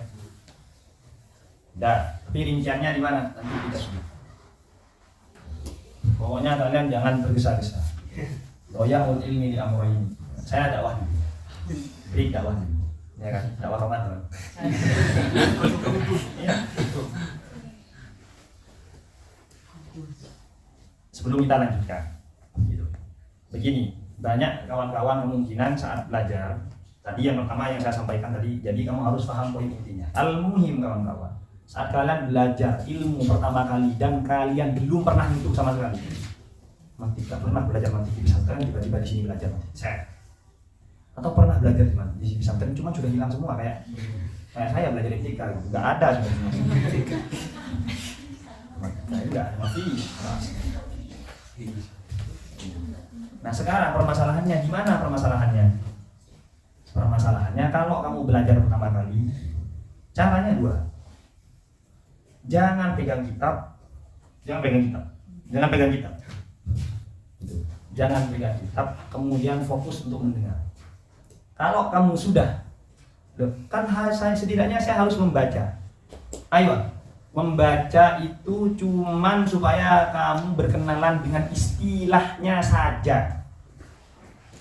Tapi rinciannya di mana? Nanti kita sebut. Pokoknya kalian jangan tergesa-gesa. Doyaul ilmi di amrayn. Saya dakwah dulu. Beri dakwah dulu. Ya kan? Dakwah Ramadan. Iya. Sebelum kita lanjutkan. Gitu. Begini, banyak kawan-kawan kemungkinan saat belajar. Tadi yang pertama yang saya sampaikan tadi, jadi kamu harus paham poin intinya. Al-muhim kawan-kawan. Saat kalian belajar ilmu pertama kali dan kalian belum pernah nyentuh sama sekali. Tidak pernah belajar mantik di pesantren, tiba-tiba di sini belajar mantik. Atau pernah belajar di mana? Di pesantren cuma sudah hilang semua kayak saya belajar etika, nggak ada sebenarnya. Nggak ada mafis. Nah sekarang permasalahannya gimana permasalahannya? Permasalahannya kalau kamu belajar pertama kali, caranya dua. Jangan pegang kitab. Jangan pegang kitab, kemudian fokus untuk mendengar. Kalau kamu sudah, kan saya setidaknya saya harus membaca. Ayo, membaca itu cuman supaya kamu berkenalan dengan istilahnya saja.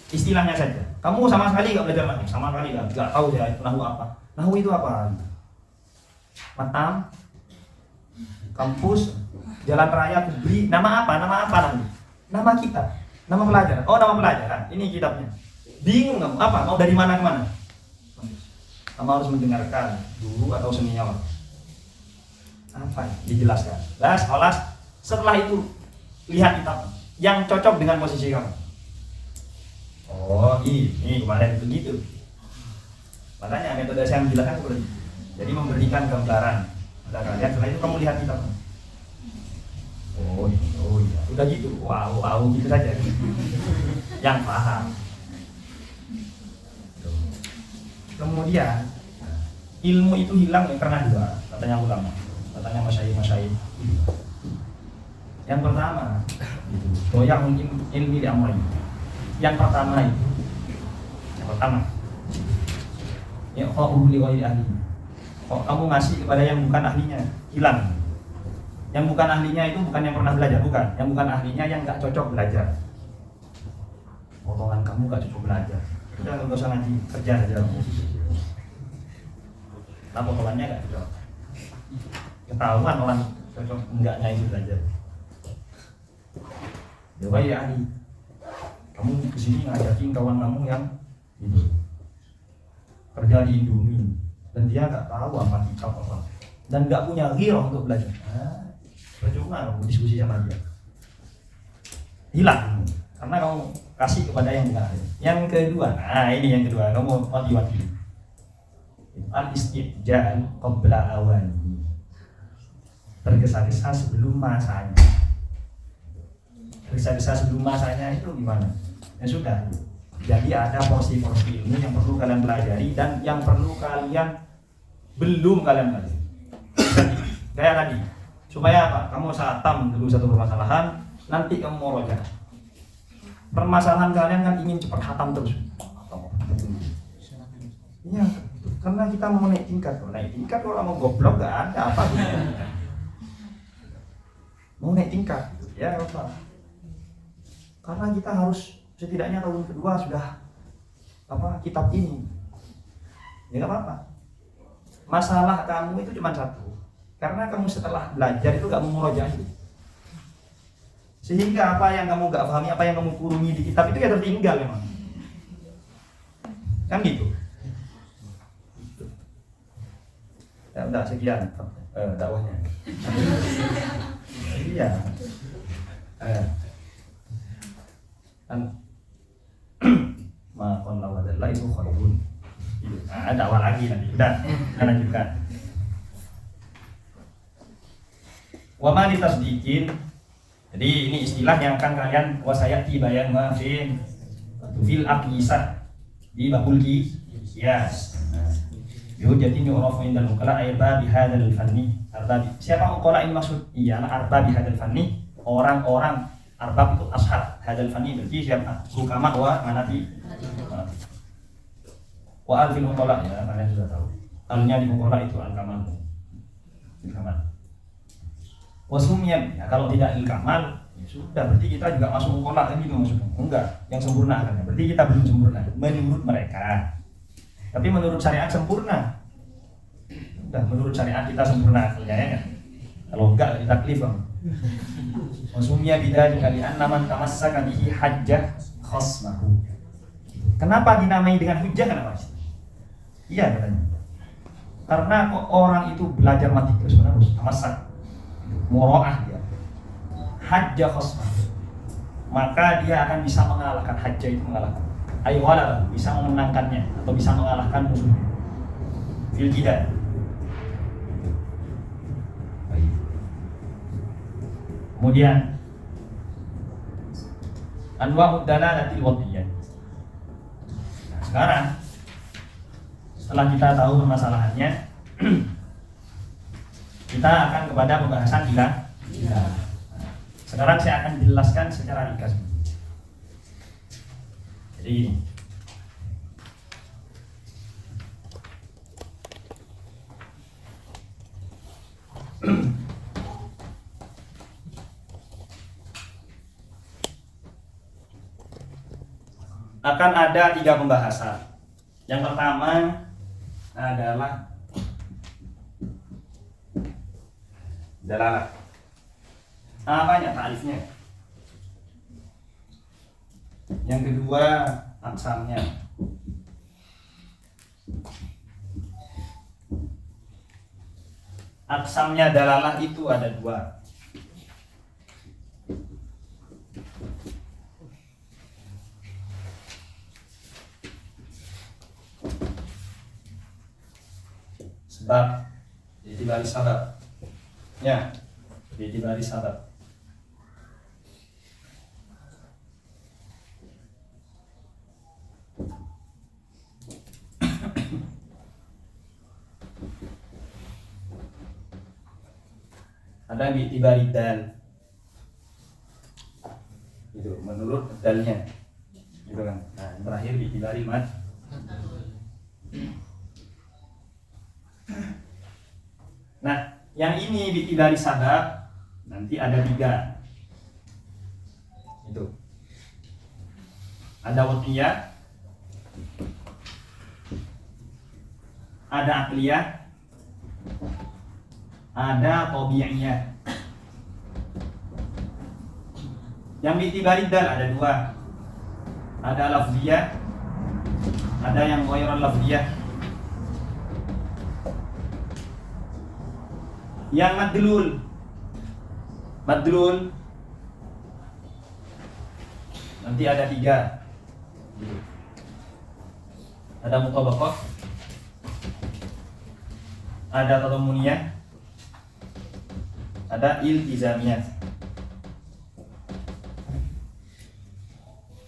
Istilahnya saja. Kamu sama sekali nggak belajar lagi, sama sekali nggak tahu ya nahu apa. Nahu itu apa? Matam, kampus, jalan raya, kubri, nama apa nanti? Nama kita. Nama pelajaran. Oh, nama pelajaran. Ini kitabnya. Bingung kamu? Apa? Mau dari mana ke mana? Kamu harus mendengarkan guru atau senior. Apa? Dijelaskan. Lah, sekolah setelah itu lihat kitab yang cocok dengan posisi kamu. Oh, ini kemarin begitu. Makanya metode saya menjelaskan seperti itu. Jadi memberikan gambaran pada kalian. Setelah itu kamu lihat kitab. Oh iya, udah gitu. Wow, gitu saja. Yang paham. Kemudian ilmu itu hilang karena dua, katanya ulama, katanya masyayikh. Yang pertama, doyang ilmi di amri. Yang pertama, ya kau li ghairi ahli. Kok kamu ngasih kepada yang bukan ahlinya, hilang. Yang bukan ahlinya itu bukan yang pernah belajar, bukan. Yang bukan ahlinya yang nggak cocok belajar. Potongan kamu nggak cocok belajar. Udah nggak usah ngaji, kerja aja. Nah, potongannya nggak cocok. Ketahuan orang cocok enggaknya itu belajar. Ya baik ya ahli. Kamu kesini ngajakin kawan kamu yang itu kerja di Indomie dan dia nggak tahu apa kitab apa dan nggak punya ghirah untuk belajar. Percuma kamu diskusi sama dia, hilang karena kamu kasih kepada yang bukan. Yang kedua, ini yang kedua, kamu motivasi al-istijal qabla awani, tergesa-gesa sebelum masanya. Tergesa-gesa sebelum masanya itu gimana? Ya sudah, jadi ada porsi-porsi ilmu yang perlu kalian pelajari dan yang perlu kalian belum kalian pelajari. Kayak tadi, supaya apa? Kamu satam dulu satu permasalahan, nanti kamu murojaah. Permasalahan kalian kan ingin cepat hatam terus. Iya, karena kita mau naik tingkat. Kalau mau goblok gak ada apa gitu. Mau naik tingkat, ya apa? Karena kita harus setidaknya tahun kedua sudah kitab ini. Ya nggak apa-apa. Masalah kamu itu cuma satu. Karena kamu setelah belajar itu gak mau murojaah itu. Sehingga apa yang kamu gak pahami, apa yang kamu kurungi di kitab itu ya tertinggal memang. Kan gitu. Ya udah sekian dakwahnya. Iya. Kan maqon lawadallah itu khairun. Dakwah lagi nanti. Udah, kita lanjutkan. Wa ma litasdiqin. Jadi ini istilah yang akan kalian wasayati bayan mafin fil aqisah di babul qiyas. Jadi ini orang indal ukala arba bihadzal fanni. Arba siapa ukala ini maksud? Ialah arba bihadzal fanni, orang-orang arbab itu ashab hadzal fanni berarti siapa? Hukama wa manafi. Wa alfil ukala ya kalian sudah tahu. Alnya di ukala itu al-kamal. Al-kamal. Wasumnya kalau tidak il-kamal ya sudah berarti kita juga masuk ukala kan gitu maksudnya. Enggak, yang sempurna kan. Berarti kita belum sempurna menurut mereka. Tapi menurut syariat sempurna. Udah menurut syariat kita sempurna ya kan. Kalau enggak kita taklif bang. Wasumnya bidzalika kali annaman tamassaka bihi hajjah khasmahu. Kenapa dinamai dengan hujjah kenapa? Iya katanya. Karena orang itu belajar mati terus menerus tamassak. Muro'ah dia hajjah khasmah, maka dia akan bisa mengalahkan. Hajjah itu mengalahkan, aywala bisa memenangkannya atau bisa mengalahkan musuhnya fil jidal. Kemudian anwa'ud dalalatil wadiyah. Nah, sekarang setelah kita tahu permasalahannya kita akan kepada pembahasan ilah. Sekarang saya akan jelaskan secara ringkas. Jadi akan ada 3 pembahasan. Yang pertama adalah dalalah. Apanya ta'rifnya? Yang kedua aqsamnya. Aksamnya dalalah itu ada dua. Sebab ditibari sabab. Ya, ditibari sabab. Ada bitibari dal, itu menurut dalnya, gitu kan. Nah, yang terakhir bitibari mad. Nah, yang ini bitibari sabab nanti ada tiga, itu ada waqiyah, ada akliyah, ada tabi'iyah. Yang bitibari dal ada dua, ada lafziyah, ada yang ghairan lafziyah. Yang madlul nanti ada tiga, ada mutabaqah, ada tadamuniyah, ada iltizamiyah.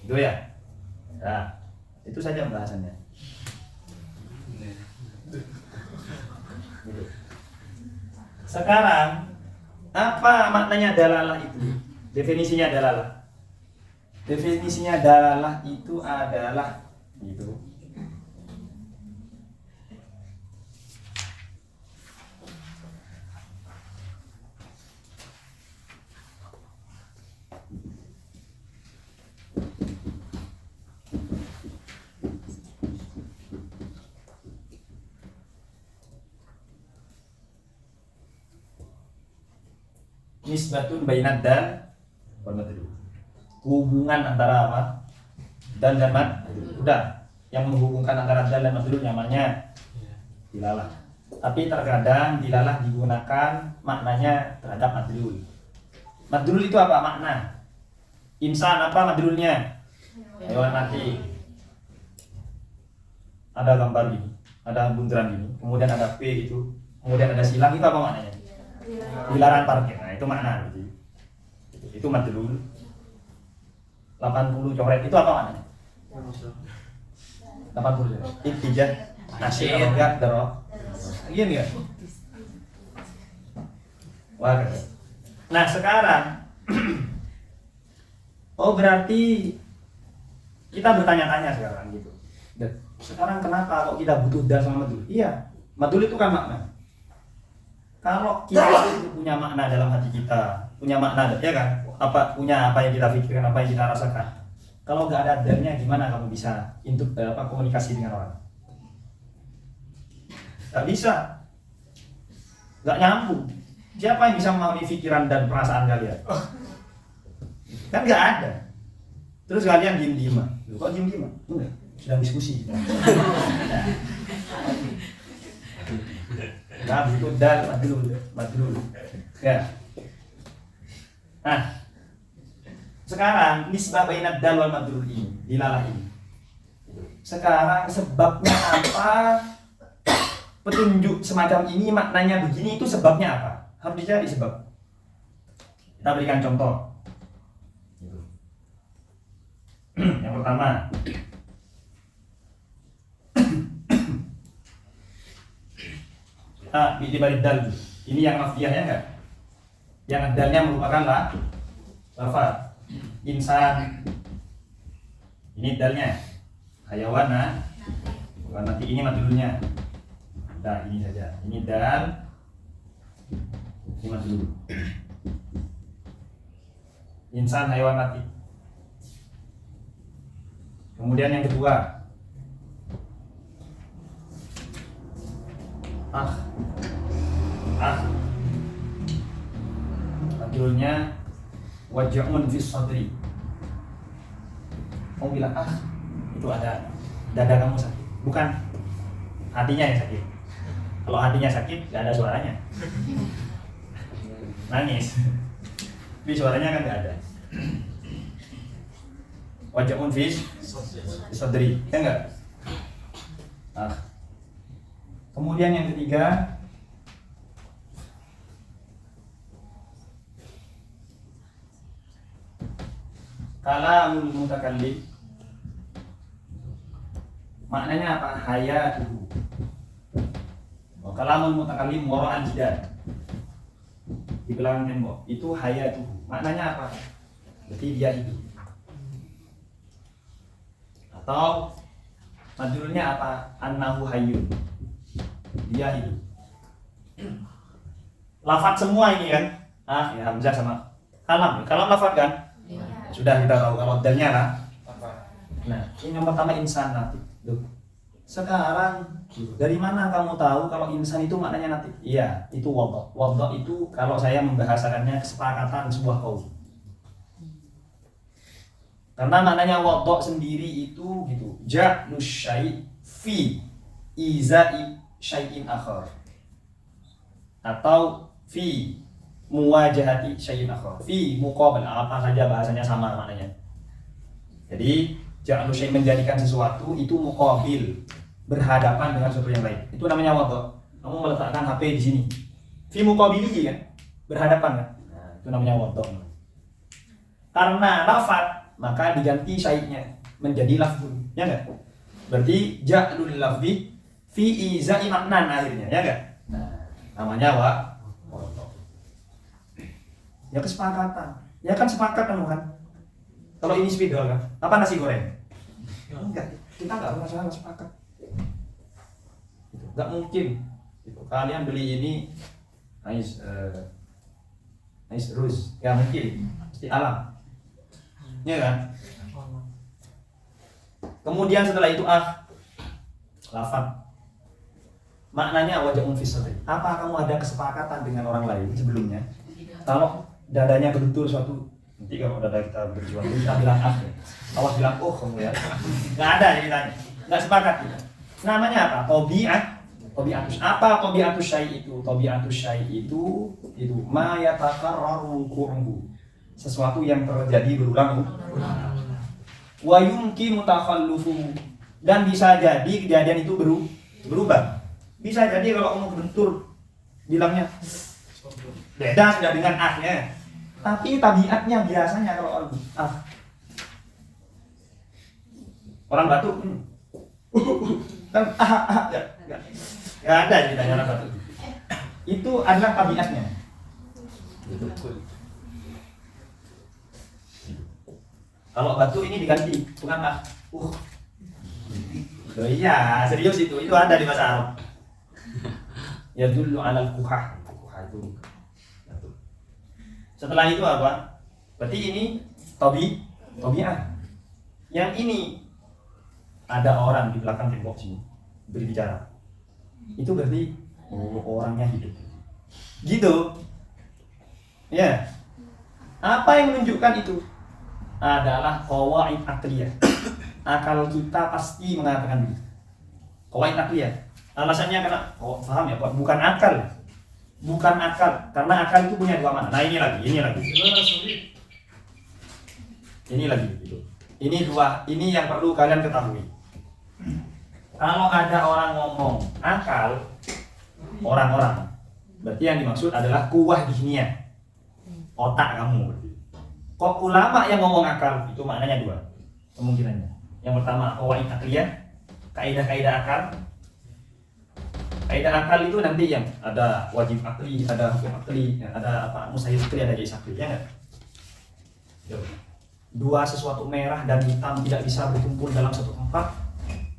Itu ya. Nah, itu saja pembahasannya. Gitu. Sekarang apa maknanya dalalah itu? Definisinya dalalah. Definisinya dalalah itu adalah gitu. Nisbatun bainad dan wal madlul. Hubungan antara apa? Dan madlul. Udah, yang menghubungkan antara dan madlul namanya dilalah. Tapi terkadang dilalah digunakan maknanya terhadap madlul. Madlul itu apa makna? Insan apa madlulnya? Hewan mati. Ada gambar gini, ada bundaran gini, kemudian ada P itu, kemudian ada silang, itu apa maknanya? Dilarang parkir. Nah, itu makna gitu. Itu madlul. 80 coret itu apa maknanya? 80 ittijah nasir enggak daro. Gini enggak? Wah. Nah, sekarang oh berarti kita bertanya-tanya sekarang gitu. Dan sekarang kenapa kok kita butuh dal sama madlul? Iya, madlul itu kan makna. Kalau kita itu punya makna dalam hati kita, punya makna, ya kan? Punya apa yang kita pikirkan, apa yang kita rasakan. Kalau nggak ada dalnya, gimana kamu bisa komunikasi dengan orang? Nggak bisa, nggak nyambung. Siapa yang bisa memahami pikiran dan perasaan kalian? Kan nggak ada. Terus kalian diem-diem. Kok diem-diem? Enggak, sedang diskusi. Nah, itu dal madlul. Ya. Nah, sekarang nisbah bainad dal wal madlul ini, dilalah ini. Sekarang sebabnya apa? Petunjuk semacam ini maknanya begini, itu sebabnya apa? Harus dicari sebab. Kita berikan contoh. Yang pertama, bitibari dal. Ini yang lafziyah ya enggak? Yang dalnya merupakan lafaz. Insan. Ini dalnya. Hayawana. Bukan nanti ini madlulnya. Nah, ini saja. Ini dal. Ini madlul. Insan, hayawan mati. Kemudian yang kedua, madlulnya waj'un fis sadri. Kamu bilang itu ada dada kamu sakit, bukan hatinya yang sakit. Kalau hatinya sakit, nggak ada suaranya. Nangis. Tapi suaranya kan nggak ada. Wajahun fish, sadri, ya enggak? Nah. Kemudian yang ketiga, kalamul mutakallim. Maknanya apa? Hayatuhu. Kalamul mutakallim wara'al jidar. Di belakang tembok itu hayatuhu. Maknanya apa? Berarti dia hidup. Atau madulnya apa? Annahu hayyun. Dia hidup. Lafaz semua ini kan? Ya hamzah sama kalam. Kalam lafaz kan? Ya. Sudah kita tahu kalau dalnya kan? Nah, ini yang pertama insan natif. Sekarang dari mana kamu tahu kalau insan itu maknanya natif? Iya, itu wadha. Wadha itu kalau saya membahasakannya kesepakatan sebuah kaum. Karena maknanya wadha sendiri itu gitu. Ja'lus syai' fi izai syai'in akhar. Atau fi muwajahati syai'in akhar. Fi muqabil, apa saja bahasanya sama maknanya. Jadi ja'lus syai' menjadikan sesuatu itu muqabil, berhadapan dengan sesuatu yang lain. Itu namanya wadha. Kamu meletakkan HP di sini. Fi muqabilihi kan? Berhadapan kan? Nah, itu namanya wadha. Karena lafaz maka diganti syai'nya menjadi lafzun, ya enggak? Berarti ja'lul lafzi fi izai maknan akhirnya, ya enggak? Nah, namanya wadha. Ya kesepakatan. Ya kan sepakat kan? Kalau ini spidol kan? Apa nasi goreng? Enggak, kita enggak pernah salah sepakat. Enggak mungkin. Gitu. Kalian beli ini nice rose, enggak mungkin. Pasti alam. Ya kan? Kemudian setelah itu lafaz. Maknanya wajahun fi sadri. Apa kamu ada kesepakatan dengan orang lain sebelumnya? Kalau dadanya kebetul suatu, nanti kalau dada kita berjuang kita bilang ya. Awas bilang kamu ya. Enggak ada ceritanya. Enggak sepakat kita. Namanya apa? Tabiatus. Apa tabiatus syai' itu? Tabiatus syai' itu ma yatakarraru qurbu. Sesuatu yang terjadi berulang. Wa yumkinu takhallufuhu. Dan bisa jadi kejadian itu berubah. Bisa jadi kalau kamu bentur bilangnya beda sudah dengan nya. Tapi tabiatnya biasanya kalau orang batuk kan ya ada ceritanya orang batuk. Itu adalah tabiatnya. Kalau batu ini diganti, bukan oh iya, serius itu ada di bahasa Arab. Ya dulu alal kuhah itu. Setelah itu apa? Berarti ini tabi'ah. Yang ini ada orang di belakang tembok sini berbicara. Itu berarti orangnya hidup. Gitu. Ya. Apa yang menunjukkan itu? Adalah qawaid akliyah. Akal kita pasti mengatakan begitu. Qawaid akliyah. Alasannya karena paham ya, bukan akal. Bukan akal, karena akal itu punya dua makna. Nah, ini lagi. Gitu. Ini yang perlu kalian ketahui. Kalau ada orang ngomong akal, orang-orang, berarti yang dimaksud adalah kuwah dihniyah. Otak kamu. Kok ulama yang ngomong akal, itu maknanya dua kemungkinannya. Yang pertama qawaid akliyah, kaidah-kaidah akal. Kaidah akal itu nanti yang ada wajib akli, ada hukum akli, ada apa mustahil akli, ada jais akli, ya enggak? Dua sesuatu merah dan hitam tidak bisa berkumpul dalam satu tempat,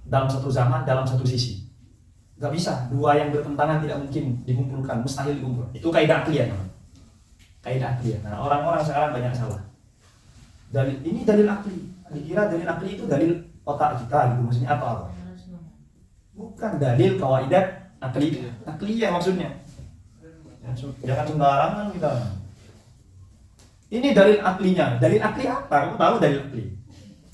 dalam satu zaman, dalam satu sisi. Enggak bisa. Dua yang bertentangan tidak mungkin dikumpulkan, mustahil dikumpulkan. Itu kaidah akliyah. Kaidah akliyah. Nah, orang-orang sekarang banyak salah. Ini dalil akli. Dikira dalil akli itu dalil otak kita gitu. Maksudnya apa? Bukan dalil kawaidat akliyah maksudnya. Jangan sembarangan kita. Ini dalil aklinya. Dalil akli apa? Kamu tahu dalil akli?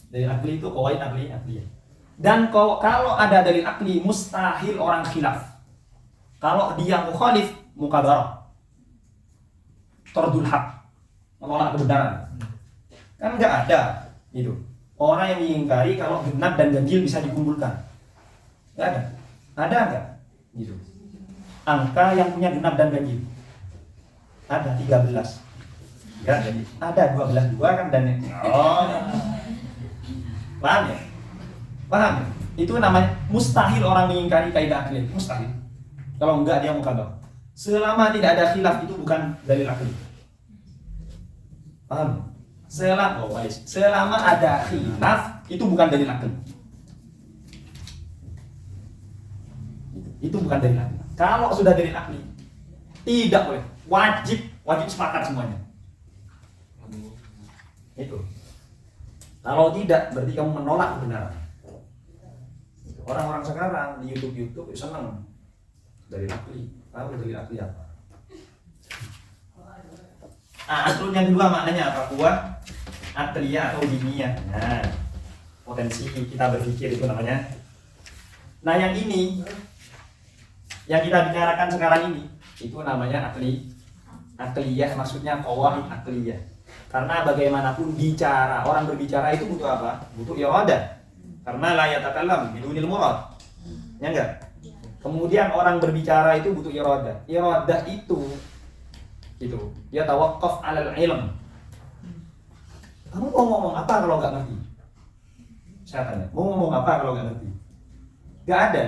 Dalil akli itu kawaid akliyah. Dan kalau ada dalil akli mustahil orang khilaf. Kalau dia mukhalif, mukabarah, tordul haq, menolak kebenaran. Kan nggak ada itu. Orang yang mengingkari kalau genap dan ganjil bisa dikumpulkan. Nggak ada. Ada nggak? Gitu. Angka yang punya genap dan ganjil. Ada 13. Ya, jadi ada 12 dua kan dan oh. Paham ya? Paham ya? Itu namanya mustahil orang mengingkari kaidah akli. Mustahil. Kalau enggak dia mukabar. Selama tidak ada khilaf itu bukan dalil akli. Paham? Selama ada khilaf itu bukan dalil akli. Itu bukan dalil akli. Kalau sudah dalil akli tidak boleh. Wajib sepakat semuanya. Itu. Kalau tidak berarti kamu menolak kebenaran. Orang-orang sekarang di YouTube senang dari akli. Tahu dari akli apa? Aslun yang kedua maknanya apa? Kuah akliyah atau diniyah. Nah, potensi kita berpikir itu namanya. Nah, yang ini yang kita bicarakan sekarang ini itu namanya akliyah, maksudnya qawaid akliyah. Karena bagaimanapun orang berbicara itu butuh apa? Butuh iradah. Karena la yatakallam bidunil murad. Ya enggak? Kemudian orang berbicara itu butuh iradah. Iradah itu dia tawaqqaf 'alal ilm. Kamu mau ngomong apa kalau enggak ngerti? Saya tanya, mau ngomong apa kalau enggak ngerti? Enggak ada.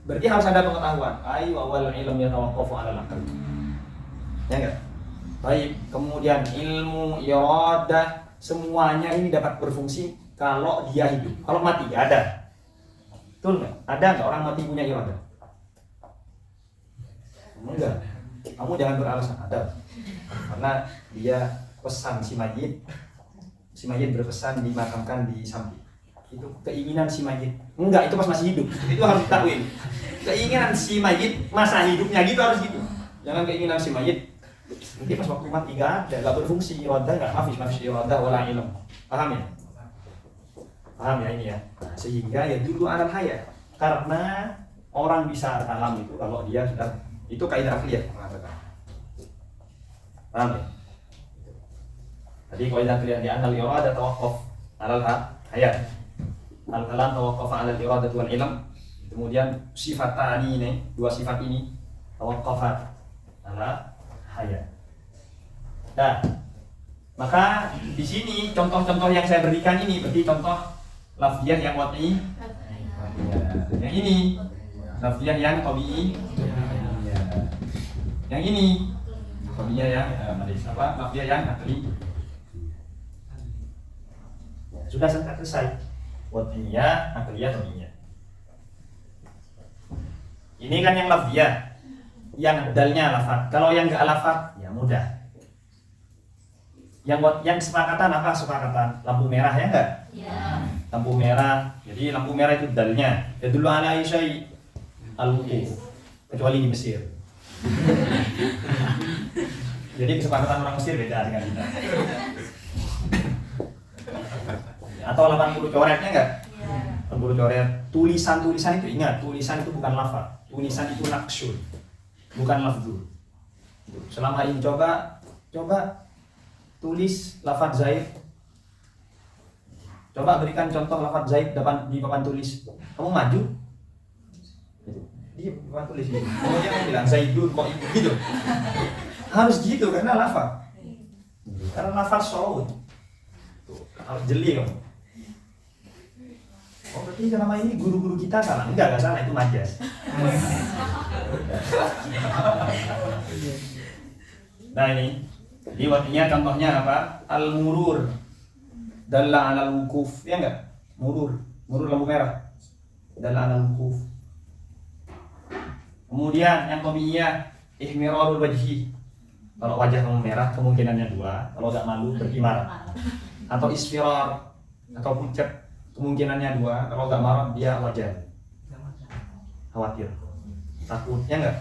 Berarti harus ada pengetahuan. Ai wa wal ilm yatawaqqafu 'alal aql. Ya enggak? Baik, kemudian ilmu, iradah, semuanya ini dapat berfungsi kalau dia hidup. Kalau mati, gak ada. Betul nggak? Ada nggak orang mati punya iradah? Enggak. Kamu jangan beralasan ada. Karena dia pesan si mayit berpesan dimakamkan di samping. Itu keinginan si mayit. Enggak, itu pas masih hidup. Itu harus ditakwil. Keinginan si mayit masa hidupnya gitu harus gitu. Jangan keinginan si mayit nanti pas waktu mati nggak berfungsi iradah, nggak hafis iradah wala ilm. Paham ya? Paham ya ini ya? Nah, sehingga ya dulu alal hayat. Karena orang bisa alam itu kalau dia sudah itu kaidah akliyah mengatakan. Paham ya? Tadi kaidah akliyah di anal iradah tawaqquf alal hayat. Al-kalam tawaqqaf alal iradah wal ilm. Kemudian sifatani ini, dua sifat ini tawaqqafat ala hayat. Nah, maka di sini contoh-contoh yang saya berikan ini berarti contoh lafziyah yang wad'i. Yang ini lafziyah yang tabi'i. Yang ini lafziyah yang lafziyah yang akli. Sudah selesai. Wad'iyah, akliyah, tabi'iyah. Ini kan yang lafziyah. Yang dalnya lafaz. Kalau yang enggak lafaz ya mudah. Yang kesepakatan apa kesepakatan? Lampu merah ya enggak? Ya. Lampu merah. Jadi lampu merah itu dalnya. Ya dulu ala syai al-wuquf. Kecuali di Mesir. Jadi kesepakatan orang Mesir beda dengan kita. Atau 80 coretnya enggak? Ya. 80 coret. Tulisan-tulisan itu ingat, tulisan itu bukan lafaz. Tulisan itu naqsyun. Bukan lafzul. Selama ini coba tulis lafaz Zaid. Coba berikan contoh lafaz Zaid di papan tulis. Kamu maju. Di papan tulis ini. Kemudian kamu bilang Zaidun kok gitu. Harus gitu karena lafaz. Karena lafaz saud. Harus jeli kamu. Oh berarti selama ini guru-guru kita salah? Enggak salah, itu majas. Nah ini, di waktunya contohnya apa? Al-murur dalla 'alal wukuf, ya enggak? Murur lampu merah dalla 'alal wukuf. Kemudian yang tabi'iyah ihmirarul wajhi. Kalau wajah kamu merah kemungkinannya dua, kalau enggak malu berkimarah. Atau isfirar atau pucat kemungkinannya dua, kalau enggak marah dia wajar. Khawatir. Takutnya enggak?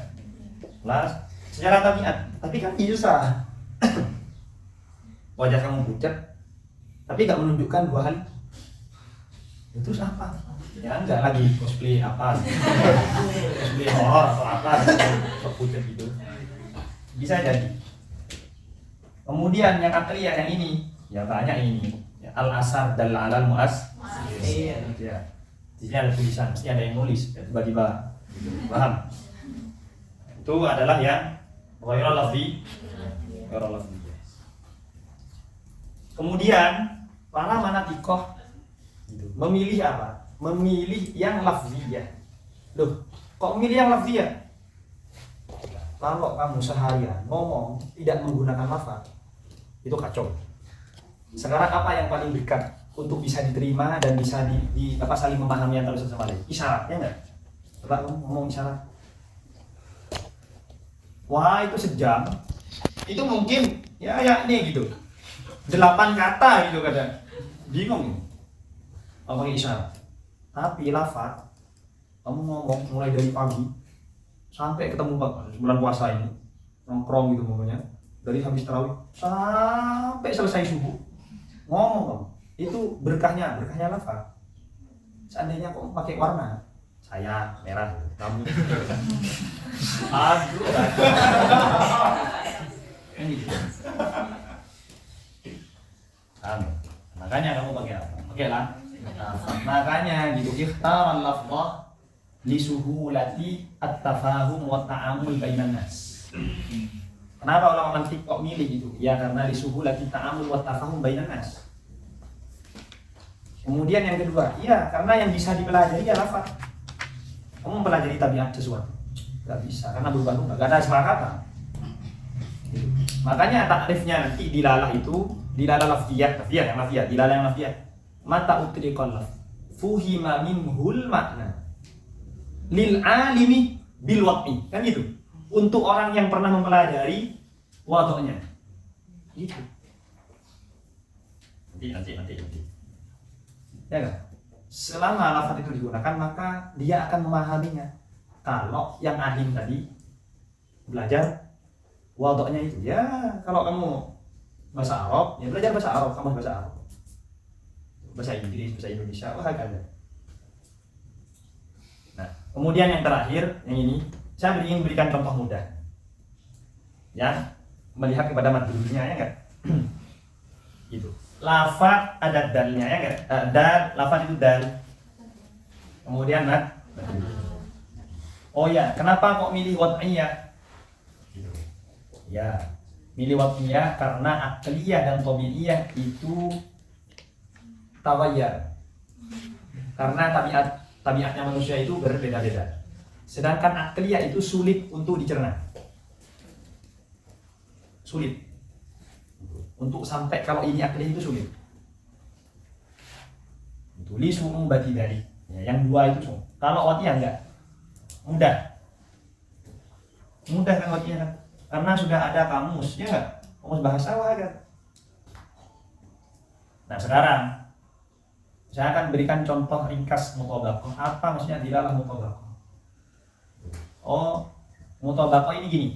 Nah, secara tabiat, tapi kan bisa wajah kamu pucat, tapi enggak menunjukkan dua hal. Itu apa? Ya enggak lagi cosplay apa? Cosplay horor atau apa? Kepucat gitu. Bisa jadi. Kemudian yang akliyah yang ini, ya banyak ini. Ya, al-asar dal alal muas. Iya. Ya. Di sini ada tulisan, mesti ada yang nulis. Tiba-tiba, paham? Itu adalah yang ghairul lafzi. Ghairul lafzi. Kemudian para manatikoh memilih apa? Memilih yang lafziyah. Loh, kok memilih yang lafziyah? Kalau kamu seharian ngomong tidak menggunakan lafaz, itu kacau. Sekarang apa yang paling dekat untuk bisa diterima dan bisa saling memahami antara satu sama lain? Isyarat, ya enggak? Coba kamu ngomong isyarat. Wah, itu sejam. Itu mungkin ya ini gitu. 8 kata gitu kadang. Bingung. Apa pakai isyarat? Tapi lafaz kamu ngomong mulai dari pagi sampai ketemu bulan puasa ini nongkrong gitu ngomongnya, dari habis tarawih sampai selesai subuh ngomong kamu, itu berkahnya lafaz. Seandainya kamu pakai warna, saya merah, kamu aduh makanya kamu pakai apa? Pakailah. Makanya gitu, ikhtar al-lafzah li suhulati at-tafahum wa ta'amul bainan nas. Kenapa ulama mantik kok milih gitu? Ya karena li suhulati ta'amul wa tafahum bainan nas. Kemudian yang kedua, iya karena yang bisa dipelajari ya lafaz. Kamu mempelajari tabiat sesuatu, nggak bisa karena berubah-ubah, nggak ada sepakatan. Gitu. Makanya takrifnya nanti dilalah itu dilalah lafziyah, dilalah yang lafziyah. Mata utriqal lafz fuhima minhul makna lil alimi bil waqi, kan gitu. Untuk orang yang pernah mempelajari wadoknya gitu. Nanti ya kan? Selama lafaz itu digunakan maka dia akan memahaminya. Kalau yang alim tadi belajar wadoknya itu, ya kalau kamu bahasa Arab, ya belajar bahasa Arab, kamu bahasa Arab, bahasa Inggris, bahasa Indonesia, ada. Nah, kemudian yang terakhir, yang ini, saya ingin berikan contoh mudah. Ya, melihat kepada matlunya, ya enggak? Gitu. Lafaz ada dalnya, ya enggak? Dal, lafaz itu dal. Kemudian mat. Oh ya, kenapa kok milih wad'iyah? Gitu. Ya, milih wad'iyah karena akliyah dan tabi'iyah itu tawayyar. Karena tabiatnya manusia itu berbeda-beda. Sedangkan akliyah itu sulit untuk dicerna. Sulit. Untuk sampai kalau ini akliyah itu sulit. Tulis umum bati dari. Ya, yang dua itu semua. Kalau wad'iyah enggak. Mudah kan wad'iyah kan? Karena sudah ada kamus, ya enggak? Kamus bahasa kan? Nah, sekarang saya akan berikan contoh ringkas mutabaqah. Apa maksudnya dilalah mutabaqah? Oh, mutabaqah ini gini.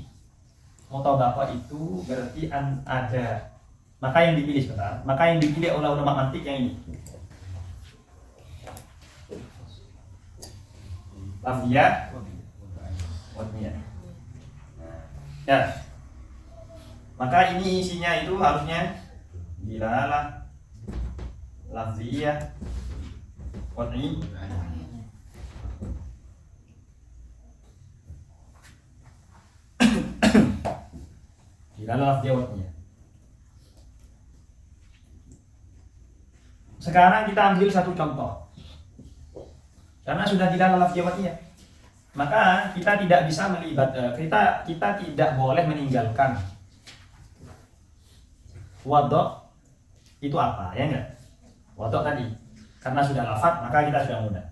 Mutabaqah itu berarti ada. Maka yang dipilih sebentar. Maka yang dipilih oleh ulama mantik yang ini. Lafziyah, wad'iyah. Ya. Maka ini isinya itu harusnya dilalah, lafziyah, wad'i. Dilalah, lafziyah, wad'iyah. Sekarang kita ambil satu contoh. Karena sudah dilalah, lafziyah, wad'iyah, maka kita tidak bisa kita tidak boleh meninggalkan wadok itu apa, ya enggak? Wadok tadi karena sudah lafaz maka kita sudah mudah.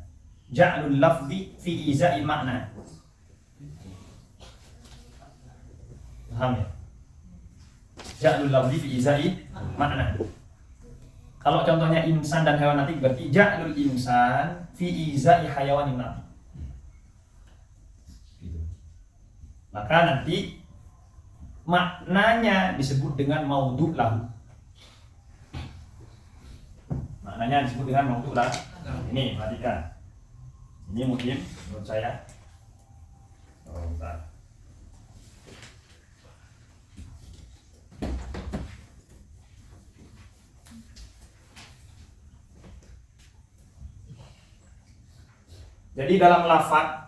Ja'lul lafzi fi izai makna. Paham ya? Ja'lul lafzi fi izai makna. Kalau contohnya insan dan hewan natik berarti ja'lul insan fi izai hayawanin natik. Maka nanti maknanya disebut dengan maudhu' lahu. Maknanya disebut dengan maudhu' lahu. Ini perhatikan. Ini mungkin menurut saya. Oh, bentar. Jadi dalam lafaz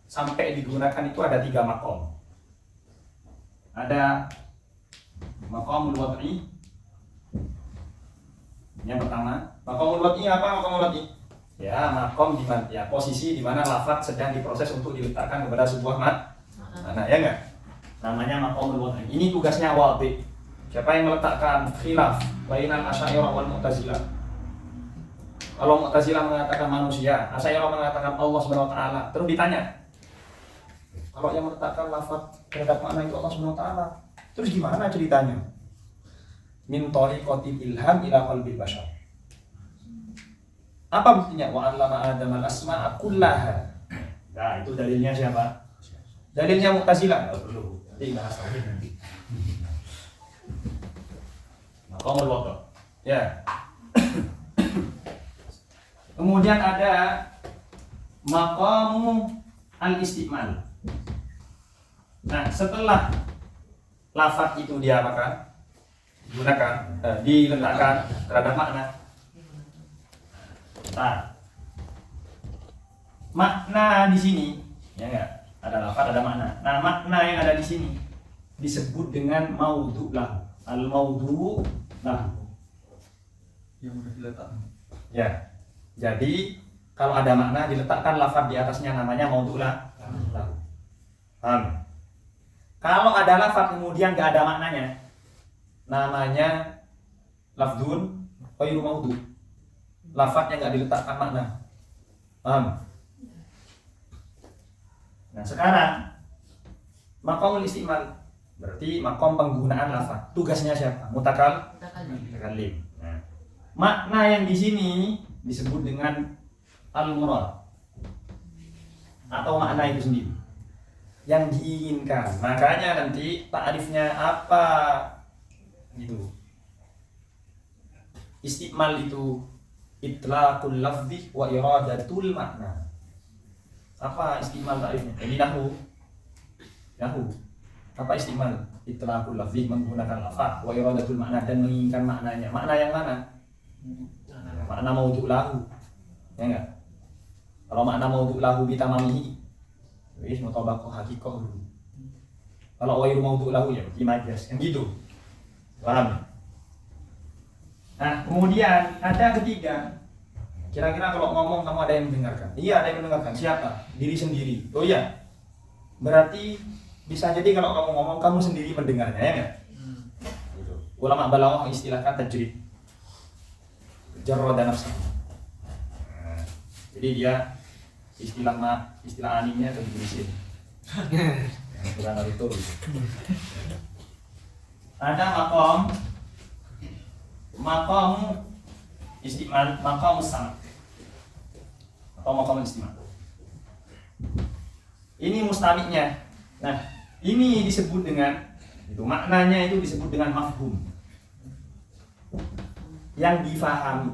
sampai digunakan itu ada 3 makom. Ada makomul wad'i. Yang pertama, makomul wad'i apa makomul wad'i? Ya, makom di mana? Ya, posisi di mana lafaz sedang diproses untuk diletakkan kepada sebuah makna, ya enggak? Namanya makomul wad'i. Ini tugasnya wad'i. Siapa yang meletakkan khilaf bainal asy'ariyah wal mu'tazilah? Kalau Mu'tazilah mengatakan manusia, Asy'ariyah mengatakan Allah Subhanahu wa taala. Terus ditanya, kalau yang meletakkan lafaz terhadap makna itu Allah Subhanahu wa taala, terus gimana ceritanya? Min tariqatil ilham ila qalbil bashar. Apa buktinya? Wa 'allama Adam al-asma'a kullaha. Nah, itu dalilnya siapa? Dalilnya Mu'tazilah. Enggak perlu. Nanti bahas lagi nanti. Maqamul wad'i. Ya. Kemudian ada maqamu al-istimal. Nah, setelah lafaz itu diapakan? Diletakkan terhadap makna. Nah, makna di sini, ya enggak? Ada lafaz, ada makna. Nah, makna yang ada di sini disebut dengan maudhu' lahu. Al-maudhu' lahu. Yang udah diletakkan. Ya. Jadi kalau ada makna diletakkan lafaz di atasnya namanya maudhu' lahu. Paham? Kalau ada lafaz kemudian nggak ada maknanya, namanya lafdzun ghairu maudhu'. Lafaz yang nggak diletakkan makna. Paham? Nah sekarang maqamul istimal berarti maqam penggunaan lafaz. Tugasnya siapa? Mutakallim. Nah, makna yang di sini disebut dengan al-murad atau makna itu sendiri yang diinginkan. Makanya nanti ta'rifnya apa gitu. Istimal itu itlaqul lafzi wa iradatul makna. Apa istimal ta'rifnya? Ini nahwu. Apa istimal? Itlaqul lafzi menggunakan lafaz wa iradatul makna dan menginginkan maknanya. Makna yang mana? Makna maudhu' lahu. Ya enggak? Kalau makna maudhu' lahu bitamamihi wis mutabaqah haqiqah dulu. Kalau ghairu maudhu' lahu ya berarti majaz. Yang gitu. Paham? Nah, kemudian ada ketiga. Kira-kira kalau ngomong kamu ada yang mendengarkan? Iya, ada yang mendengarkan. Siapa? Diri sendiri. Oh iya. Berarti bisa jadi kalau kamu ngomong kamu sendiri mendengarnya, ya enggak? Gitu. Ulama balaghah istilahkan tajrid. Jarrada nafsi. Nah, jadi dia istilah animnya atau ditulisin. Bukan Naruto gitu. Ada maqam istimal, maqam sama atau maqam istimal. Ini mustamiknya. Nah, ini disebut dengan itu maknanya itu disebut dengan mafhum. Yang difahami.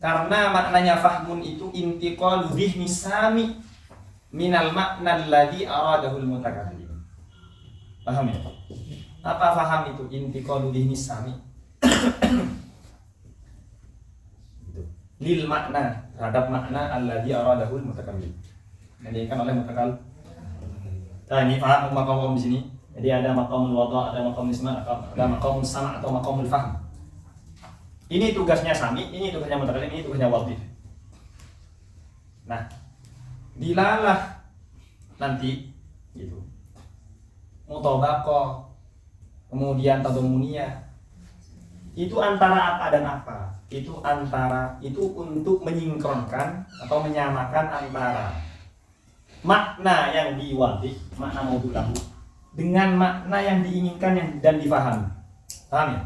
Karena maknanya fahmun itu intiqalu dhihni sami minal makna alladhi aradahul mutakallim. Paham ya? Apa faham itu? Intiqalu dhihni sami lil makna, terhadap makna alladhi aradahul mutakallim. Yang diinginkan oleh mutakallim. Nah, ini faham maqam di sini. Jadi ada maqamul wada', ada maqamul isma', ada maqamul sama' atau maqamul fahm. Ini tugasnya sami, ini tugasnya mutakallim, ini tugasnya wadih. Nah, dilalah nanti gitu. Mutabaqah, kemudian tadammuniyah. Itu antara apa dan apa? Itu untuk menyinkronkan atau menyamakan antara makna yang diwadih, makna maudhu' lahu dengan makna yang diinginkan dan difahami. Paham ya?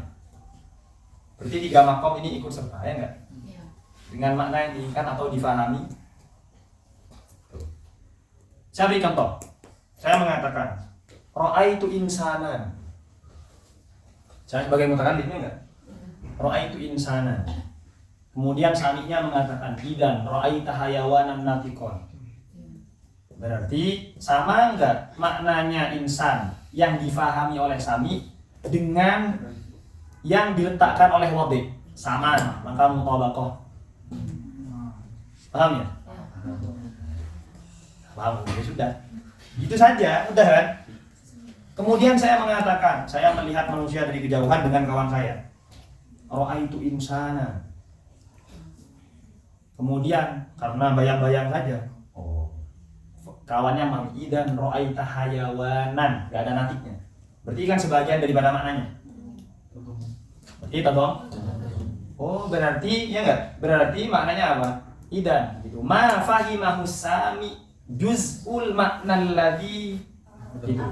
Berarti 3 maqam ini ikut serta, ya enggak? Ya. Dengan makna yang diinginkan atau difahami. Saya beri contoh. Saya mengatakan ra'aitu insanan. Saya sebagai mutakallim, ya enggak? Ra'aitu insanan. Kemudian sami'nya mengatakan idan ra'aita hayawanan natiqon. Berarti sama enggak maknanya insan yang difahami oleh sami dengan yang diletakkan oleh wadi? Sama, maka mutabaqah. Paham ya? Paham, ya sudah. Itu saja, udah kan? Kemudian saya mengatakan, saya melihat manusia dari kejauhan dengan kawan saya. Ra'aitu insana. Kemudian karena bayang-bayang saja. Oh. Kawannya mamidan ra'aita hayawanan, enggak ada natiknya. Berarti kan sebagian daripada maknanya. Berarti tadong. Oh, berarti ya enggak? Berarti maknanya apa? Idan gitu. Ma fahimahu sami juz'ul makna alladhi gitu.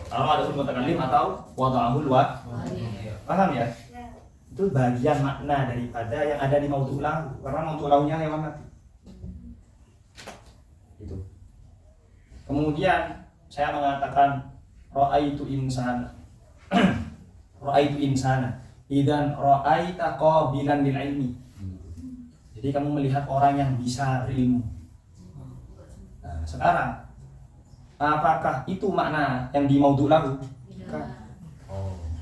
Kalau ada mutakallim atau wada'ahul wa. Paham ya? Itu bagian makna daripada yang ada di maudhu' lahu. Karena maudhu' lahunya hewan mati. Itu. Kemudian saya mengatakan ra'aitu insana. Ra'aitu insana. Idan ra'aita qabilan lil ilmi. Jadi kamu melihat orang yang bisa berilmu. Nah, sekarang apakah itu makna yang di maudhu' lahu?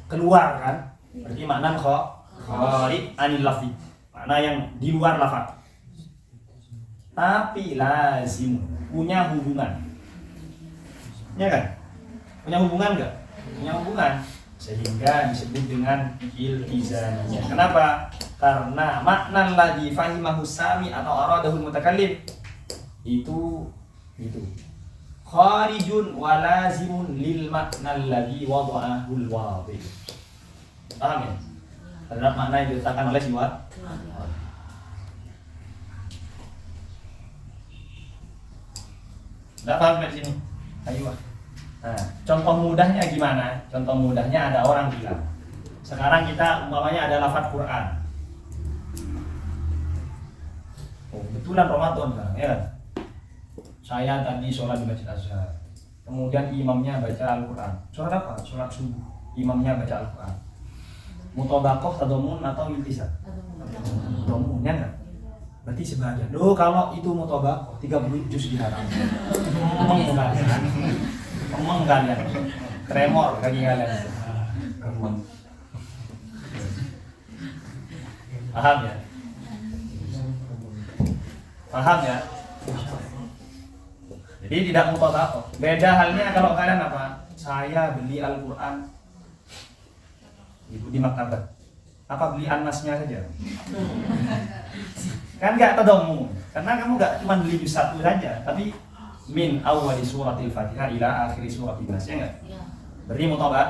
Keluar kan? Berarti makna kharij anil lafzi. Makna yang di luar lafaz. Tapi lazim punya hubungan. Ya kan? Punya hubungan enggak? Punya hubungan. Sehingga disebut dengan iltizamiyah. Kenapa? Karena makna ladzi fahimahu sami atau aradahul mutakallim itu kharijun wa lazimun lil makna alladzi wada'ahul wadih. Paham ya? Terhadap makna yang diletakkan oleh si wadih. Enggak paham di sini? Ayo. Nah, contoh mudahnya gimana? Contoh mudahnya ada orang bilang, sekarang kita umpamanya ada lafaz Quran. Oh, betulan Ramadan kan, ya kan? Saya tadi sholat di Masjid Azhar. Kemudian imamnya baca Al-Quran. Sholat apa? Sholat subuh. Imamnya baca Al-Quran. Mutabaqah tadamun atau iltizam? Tadamun, ya kan? Berarti sebagian. Loh, kalau itu mutabaqah 30 juz diharam. Ngomong kalian. Tremor kaki kalian. Paham ya? Paham ya? Jadi tidak mutabaqah. Beda halnya kalau kalian apa? Saya beli Al-Quran di maktabat. Apa beli anasnya saja? Kan enggak tadamu. Karena kamu enggak cuma beli juz satu saja, tapi min awwali suratil Fatihah ila akhiri suratil Nas, ya enggak? Berarti mutabaqah.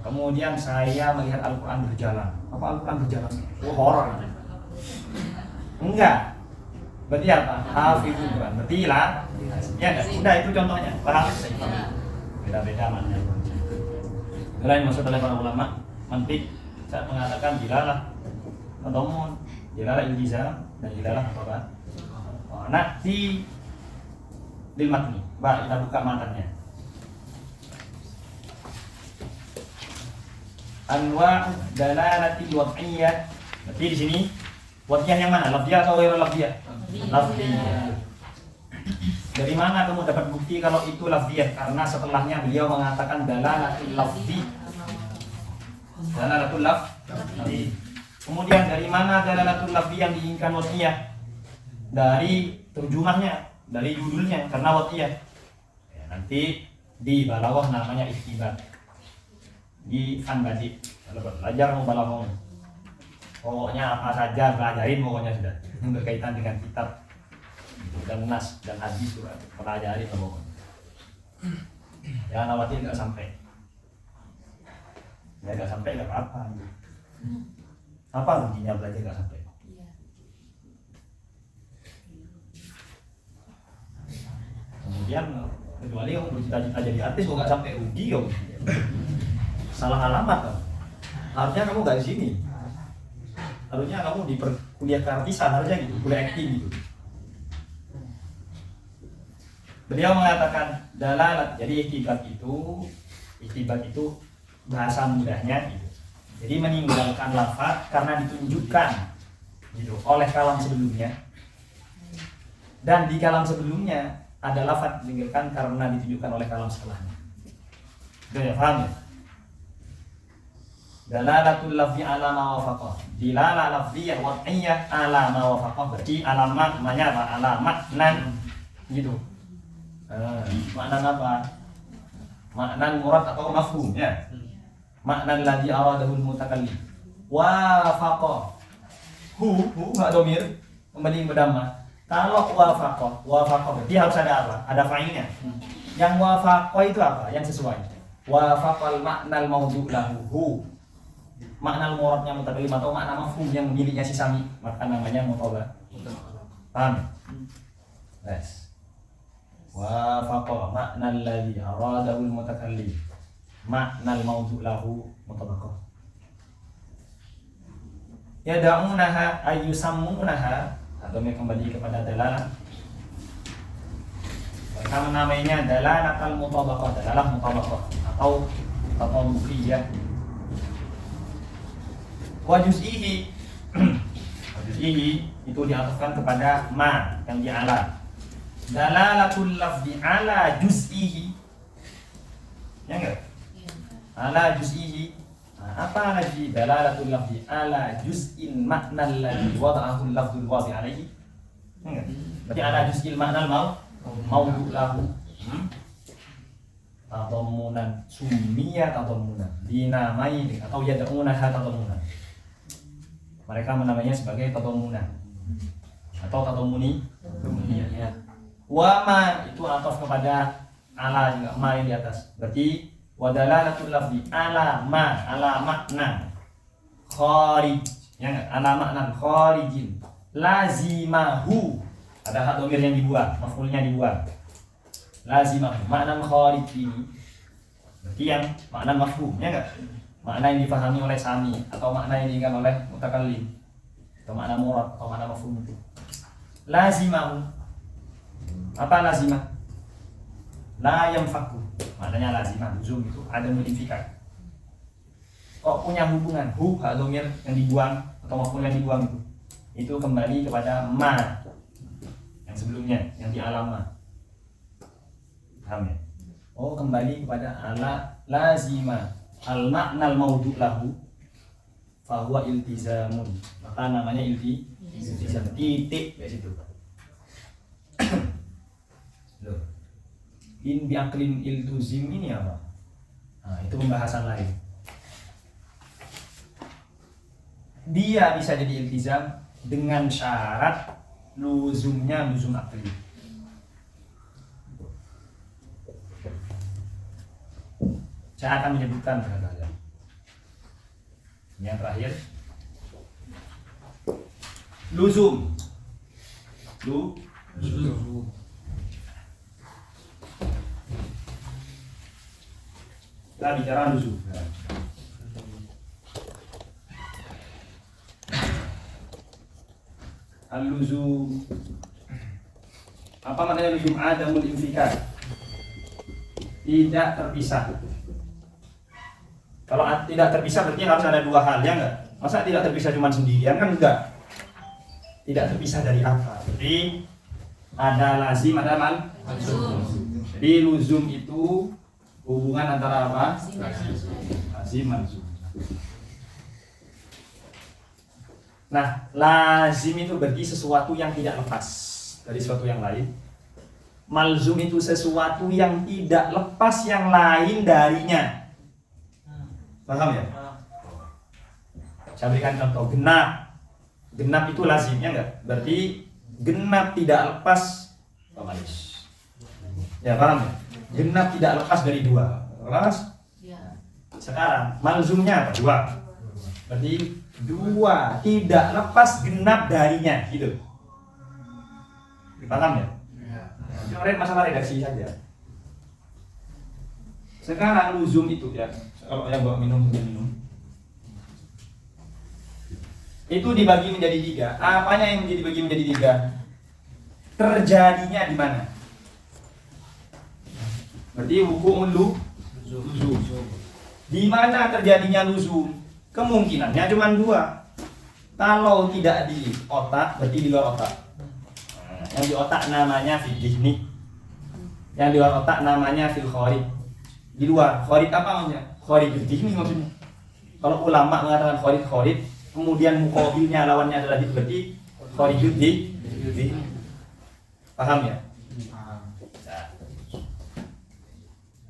Kemudian saya melihat Al-Quran berjalan. Apa Al-Quran berjalan? Oh, horor. Enggak. Berarti apa? Hafizul Quran. Berarti lah. Ya enggak? Udah itu contohnya. Paham? Beda-beda maknanya. Itulah yang maksud oleh para ulama. Mantik saat mengatakan dilalah tadamun, dilalah iltizam, dan dilalah apa? Nanti lil matni. Baik, kita buka matanya. Anwa' dalalatil wad'iyyah. Berarti di sini wad'iyah yang mana? Lafziyah atau ghairul lafziyah? Lafziyah. Dari mana kamu dapat bukti kalau itu lafziyah? Karena setelahnya beliau mengatakan dalalatul lafzi. Dalalatul lafzi. Kemudian dari mana dalalatul lafzi yang diinginkan wad'iyah? Dari terjemahnya, dari judulnya, karena wad'iyah. Ya, nanti di bawah namanya ikhtibar. Di Anbadi, kalau belajar mau balaghah. Pokoknya apa saja pelajarin pokoknya sudah yang berkaitan dengan kitab dan nas dan hadis juga pelajari pokoknya. Jangan khawatir nggak sampai. Ya nggak sampai nggak apa-apa. Apa ruginya belajar nggak sampai? Kemudian kecuali kamu bercita-cita jadi artis kok nggak sampai rugi kamu. Salah alamat kan? Harusnya kamu nggak di sini. Harusnya kamu di kuliah keartisan, harusnya gitu, kuliah acting gitu. Beliau mengatakan dalalat. Jadi ihtibat itu bahasa mudahnya gitu. Jadi meninggalkan lafaz karena ditunjukkan gitu, oleh kalam sebelumnya. Dan di kalam sebelumnya ada lafaz ditinggalkan karena ditujukan oleh kalam setelahnya. Itu ya, paham ya? Dalalatul lafzi ala ma wafaqah. Dilalah lafziyah wad'iyah ala ma wafaqah. Berarti alamat namanya apa? Alamat nan gitu. Makna apa? Makna murad atau mafhum ya. Makna alladzi aradahul mutakallim. Wafaqah. Hu enggak domir kembali berdamma. Kalau wafaqah berarti harus ada apa? Ada fa'ilnya. Yang wafaqah itu apa? Yang sesuai. Wafaqal maknal mawdu' lahu. Hu. Makna muradnya mutakallim atau makna mafhum yang miliknya si sami, maka namanya mutawala. Paham? Yes. Wafaqa makna alladhi aradahu al-mutakallim. Makna al-mawdu' lahu mutabaqah. Yada'unaha ayyusammunaha, atau kembali kepada dalalah. Mereka menamainya dalalatul mutabaqah, dalalah mutabaqah atau tatabuqiyah. Wa juz'ihi itu diatafkan kepada ma yang di ala. Dalalatul lafzi ala juz'ihi. Ya enggak? Ala juz'ihi. Apa lagi dalalatul lafzi ala juz'il makna alladhi wada'ahu al-lafzul wadhi' alaihi? Enggak? Berarti ala juz'il makna mawdu' lahu. Tadammunan summiya tadammunan, dinamai atau yad'unaha tadammunan. Mereka menamainya sebagai tadammunan atau tadammuni. Ya. Wa ma itu ataf kepada ala juga, ma yang di atas. Berarti wa dalalatul lafzi ala ma ala makna kharij, ya enggak? Ala makna kharijin lazimahu. Ada hak domir yang dibuang, maf'ulnya dibuang. Lazimahu makna kharij ini berarti yang makna mafhum, ya enggak? Makna yang dipahami oleh sami atau makna yang diinginkan oleh mutakallim atau makna murad atau makna mafhum itu. Lazimahu. Apa lazimah? La yanfaku. Maknanya lazimah luzum itu ada modifikasi. Kok punya hubungan hu hak dhamir yang dibuang atau maf'ul yang dibuang itu. Itu kembali kepada ma yang sebelumnya yang di alam ma. Paham ya? Oh, kembali kepada ala lazimah. Al makna al mawdu' lahu fa huwa iltizamun. Maka namanya iltizam. Titik di situ. Loh. In biaklin iltuzim ini apa? Nah, itu pembahasan lain. Dia bisa jadi iltizam dengan syarat luzumnya luzum akli. Saya akan menyebutkan kata-kata. Yang terakhir, luzum. Luzum. Kita bicara luzum. Al-luzum. Apa maknanya luzum? Adamul infikar. Tidak terpisah. Kalau tidak terpisah berarti harus ada dua hal, ya enggak? Masa tidak terpisah cuma sendirian kan enggak? Tidak terpisah dari apa? Jadi ada lazim, ada malzum. Jadi luzum itu hubungan antara apa? Lazim, malzum. Nah, lazim itu berarti sesuatu yang tidak lepas dari sesuatu yang lain. Malzum itu sesuatu yang tidak lepas yang lain darinya. Paham ya? Saya berikan contoh, genap. Genap itu lazimnya enggak? Berarti genap tidak lepas pemalis. Ya, paham ya? Genap tidak lepas dari dua. Lepas? Ya. Sekarang malzumnya apa? Dua. Berarti dua tidak lepas genap darinya, gitu. Paham ya? Kemarin masalah redaksi saja. Sekarang luzum itu ya, kalau yang bawa minum. Itu dibagi menjadi tiga. Apanya yang dibagi menjadi tiga? Terjadinya di mana? Berarti hukum luzum. Di mana terjadinya luzum? Kemungkinannya cuma dua. Kalau tidak di otak berarti di luar otak. Nah, yang di otak namanya fil dhihni. Yang di luar otak namanya fil kharij. Di luar, kharij apa maksudnya? Kharijud dhihni maksudnya. Kalau ulama mengatakan kharij, kemudian muqabilnya lawannya adalah berarti kharijud dhihni. Paham ya?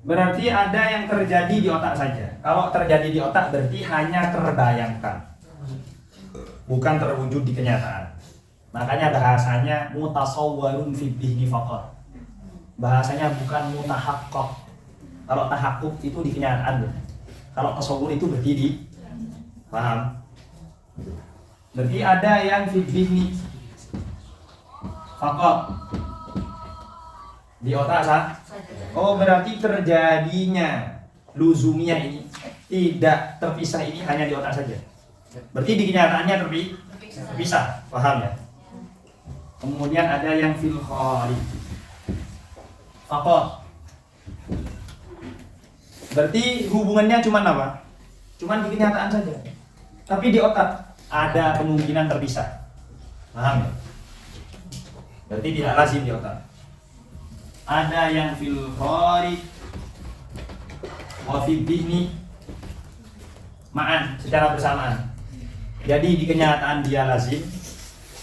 Berarti ada yang terjadi di otak saja. Kalau terjadi di otak berarti hanya terbayangkan, bukan terwujud di kenyataan. Makanya bahasanya mutasawwarun fi dhihni faqat. Bahasanya bukan mutahaqqaq. Kalau tahaqquk itu di kenyataan. Kalau tasawwur itu berarti di paham. Berarti ada yang fi dhihni faqat. Di otak sah? Oh, berarti terjadinya luzumnya ini tidak terpisah, ini hanya di otak saja. Berarti di kenyataannya terpisah, paham ya? Kemudian ada yang fil kharij faqat. Berarti hubungannya cuma apa? Cuma di kenyataan saja. Tapi di otak ada kemungkinan terpisah. Paham ya? Berarti tidak lazim di otak. Ada yang fil kharij wa fid dhihni ma'an, secara bersamaan. Jadi di kenyataan dia lazim,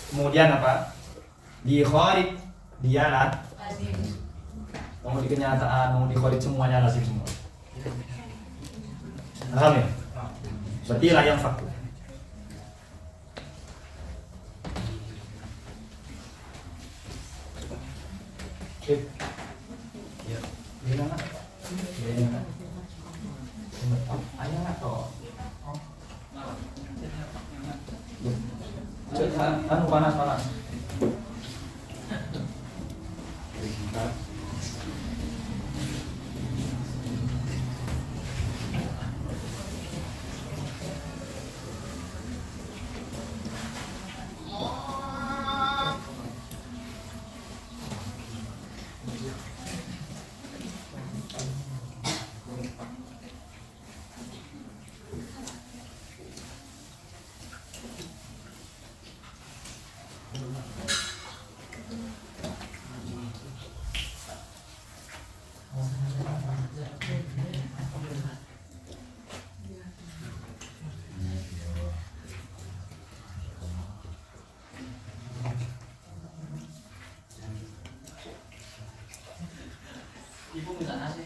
kemudian apa? Di kharij dia lazim. Mau di kenyataan, mau di kharij semuanya lazim semua. Paham ya? Berarti lah yang fakta. Anu panas. Ibu minta nasi.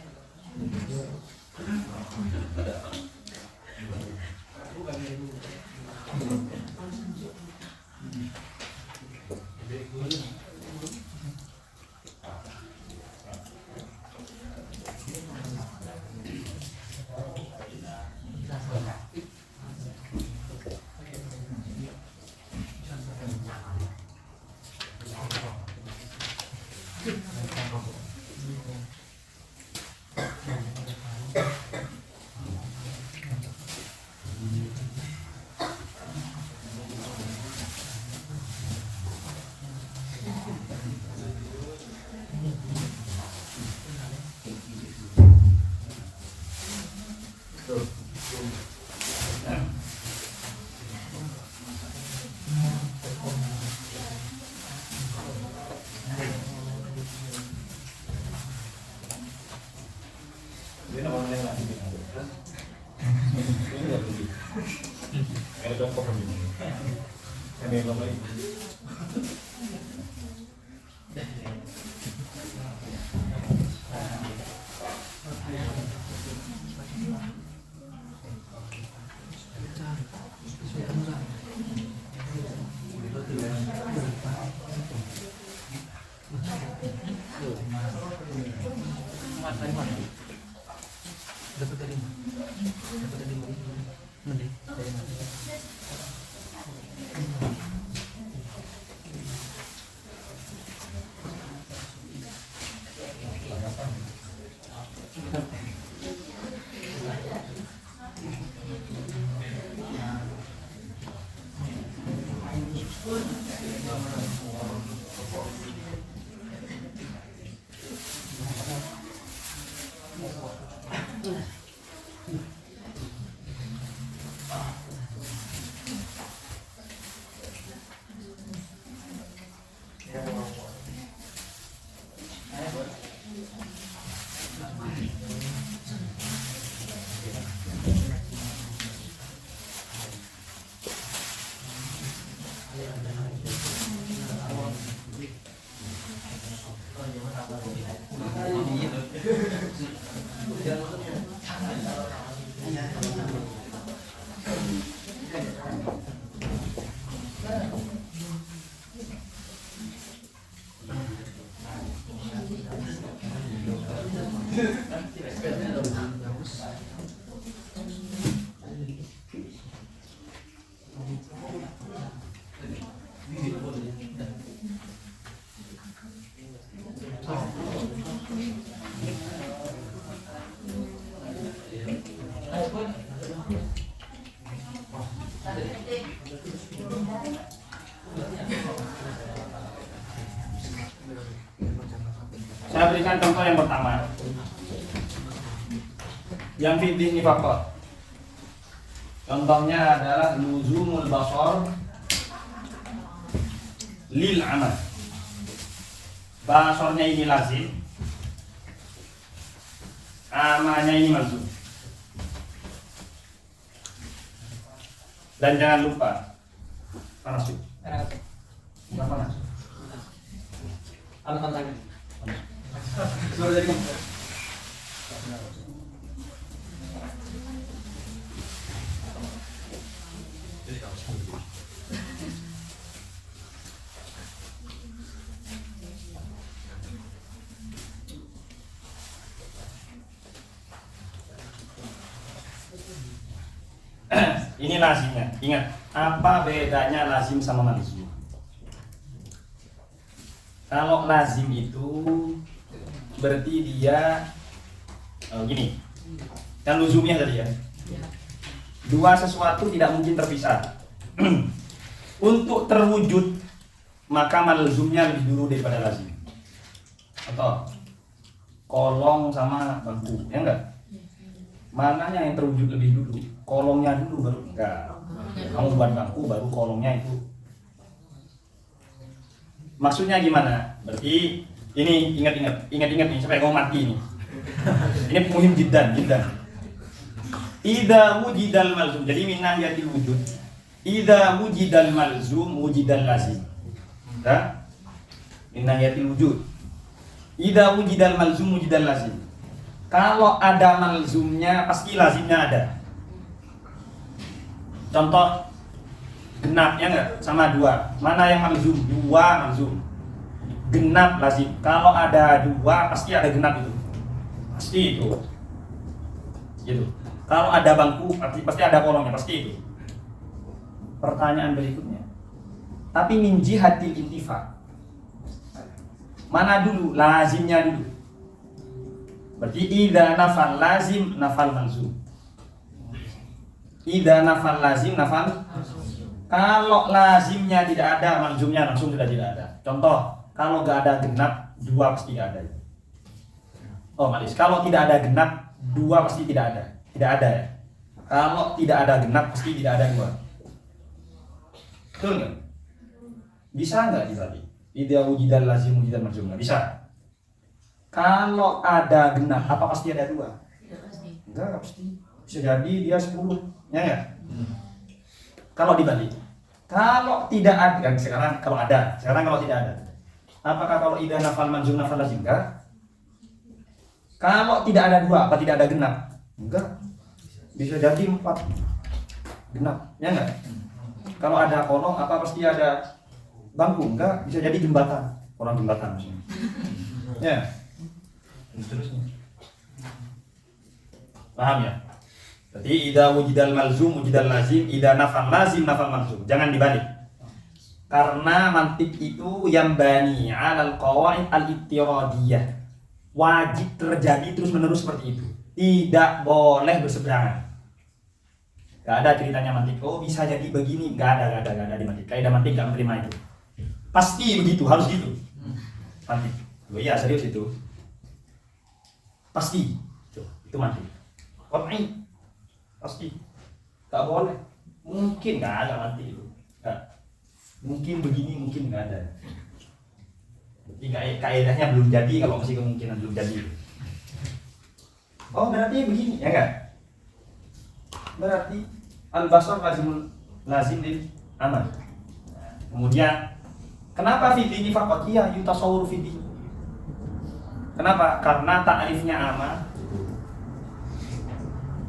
Saya berikan contoh yang pertama. Yang fitih ini faktor. Contohnya adalah luzumul basar lil amal. Basarnya ini lazim, amalnya ini malzum. Dan jangan lupa panas yuk. Bukan panas. Alat lagi. Suara dari kamu. Ini lazimnya. Ingat, apa bedanya lazim sama malzum? Kalau lazim itu berarti dia gini. Kan luzumnya tadi ya. Dua sesuatu tidak mungkin terpisah. Untuk terwujud maka malzumnya lebih dulu daripada lazim. Atau kolong sama bangku, ya enggak? Mananya yang terwujud lebih dulu? Kolongnya dulu baru enggak. Kamu buat bangku baru kolongnya itu. Maksudnya gimana? Berarti ini ingat nih sampai kamu mati ini. Ini muhim jiddan. Idza wujidal malzum. Jadi min nahiyatil wujud. Idza wujidal malzum wujidal lazim. Ya? Min nahiyatil wujud. Idza wujidal malzum wujidal lazim. Kalau ada malzumnya pasti lazimnya ada. Contoh genap ya enggak? Sama dua. Mana yang malzum? Dua malzum. Genap lazim. Kalau ada dua pasti ada genap itu. Pasti itu. Gitu. Kalau ada bangku pasti ada kolongnya, pasti itu. Pertanyaan berikutnya. Tapi min jihatil intifa. Mana dulu? Lazimnya dulu. Berarti idza nafal lazim nafal malzum. Idza nafal lazim nafal. Kalau lazimnya tidak ada, malzumnya langsung sudah tidak ada. Contoh, kalau nggak ada genap, dua pasti ada. Oh, malis. Kalau tidak ada genap, dua pasti tidak ada. Tidak ada ya. Kalau tidak ada genap, pasti tidak ada dua. Betul nggak? Bisa nggak dibalik? Idza wujidal lazim wujidal malzum. Nggak bisa. Kalau ada genap, apa pasti ada dua? Tidak pasti. Enggak pasti. Bisa jadi dia 10, ya enggak? Kalau dibalik. Kalau tidak ada, kan sekarang kalau ada, sekarang kalau tidak ada. Apakah kalau idza nafal malzum nafal lazim? Enggak. Kalau tidak ada dua, apa tidak ada genap? Enggak. Bisa jadi 4 genap, ya enggak? Kalau ada kolong, apa pasti ada bangku? Enggak. Bisa jadi jembatan, orang jembatan maksudnya. Ya. Seterusnya. Paham ya? Berarti idza wujidal malzum wujidal lazim, idza nafal lazim nafal malzum. Jangan dibalik. Karena mantik itu yang bani 'alal qawaid al-ittiradiyah. Wajib terjadi terus-menerus seperti itu. Tidak boleh berseberangan. Gak ada ceritanya mantik. Oh, bisa jadi begini. Gak ada di mantik. Kaidah mantik gak menerima itu. Pasti begitu, harus gitu. Mantik. Oh iya, serius itu. Pasti. Itu mantik. Qat'i. Pasti. Gak boleh. Mungkin gak ada mantik itu. Gak. Mungkin begini, mungkin gak ada. Jadi kaidahnya belum jadi kalau masih kemungkinan belum jadi. Oh, berarti begini, ya enggak? Berarti al-basar lazim lil amal. Kemudian kenapa fidini faqat iya yutasawwur fidini? Kenapa? Karena ta'rifnya amal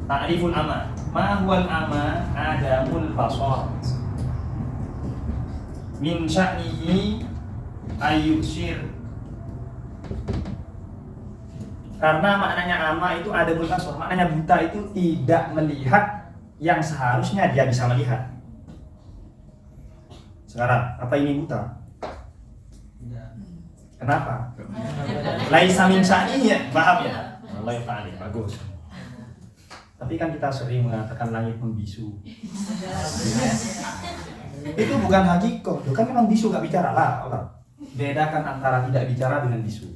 Ta'riful ama. Ma huwal ama? Adamul basar. Min sya'nihi ayyusir. Karena maknanya ama itu adamul basar. Maknanya buta itu tidak melihat yang seharusnya dia bisa melihat. Sekarang, apa ini buta? Kenapa? Laisa min sya'nihi ya? Paham ya? Allah ya ta'ala, bagus. Tapi kan kita sering mengatakan langit membisu. Itu bukan hakikoh, itu kan memang bisu, gak bicara lah orang. Bedakan antara tidak bicara dengan bisu.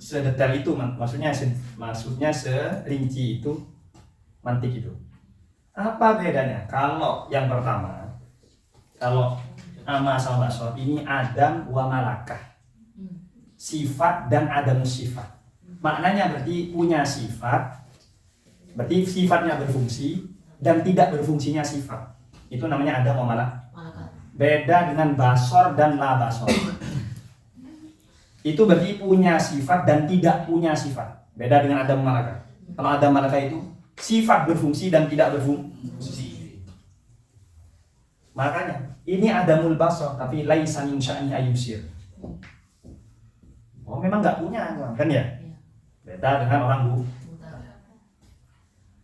Sedetail itu, maksudnya serinci itu, mantik itu. Apa bedanya? Kalau yang pertama, kalau ama sama basor ini adam wa malakah, sifat dan adam sifat. Maknanya berarti punya sifat, berarti sifatnya berfungsi dan tidak berfungsinya sifat. Itu namanya adam wa malakah. Beda dengan basor dan la basor. Itu berarti punya sifat dan tidak punya sifat. Beda dengan adam wa malakah. Kalau adam malakah itu sifat berfungsi dan tidak berfungsi. Makanya ini adamul basar tapi laisa min sya'ni ayyusir. Oh memang nggak punya kan ya? Beda dengan orang buta.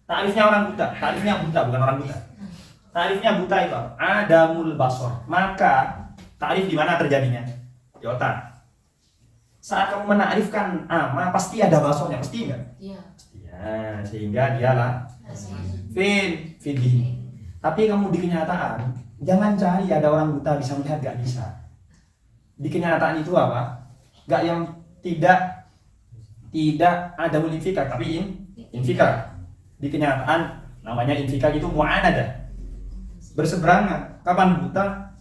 Ta'rifnya orang buta, ta'rifnya buta bukan orang buta. Ta'rifnya buta itu adamul basar. Maka ta'rif di mana terjadinya? Di otak. Saat kamu menakrifkan ama pasti ada basarnya, pasti enggak? Iya. Ya, sehingga dialah fidih. Tapi kamu di kenyataan jangan cari ada orang buta bisa melihat, gak bisa. Di kenyataan itu apa? Gak yang tidak ada infikak tapi infikak. Di kenyataan namanya infikak itu mu'anadah. Berseberangan. Kapan buta?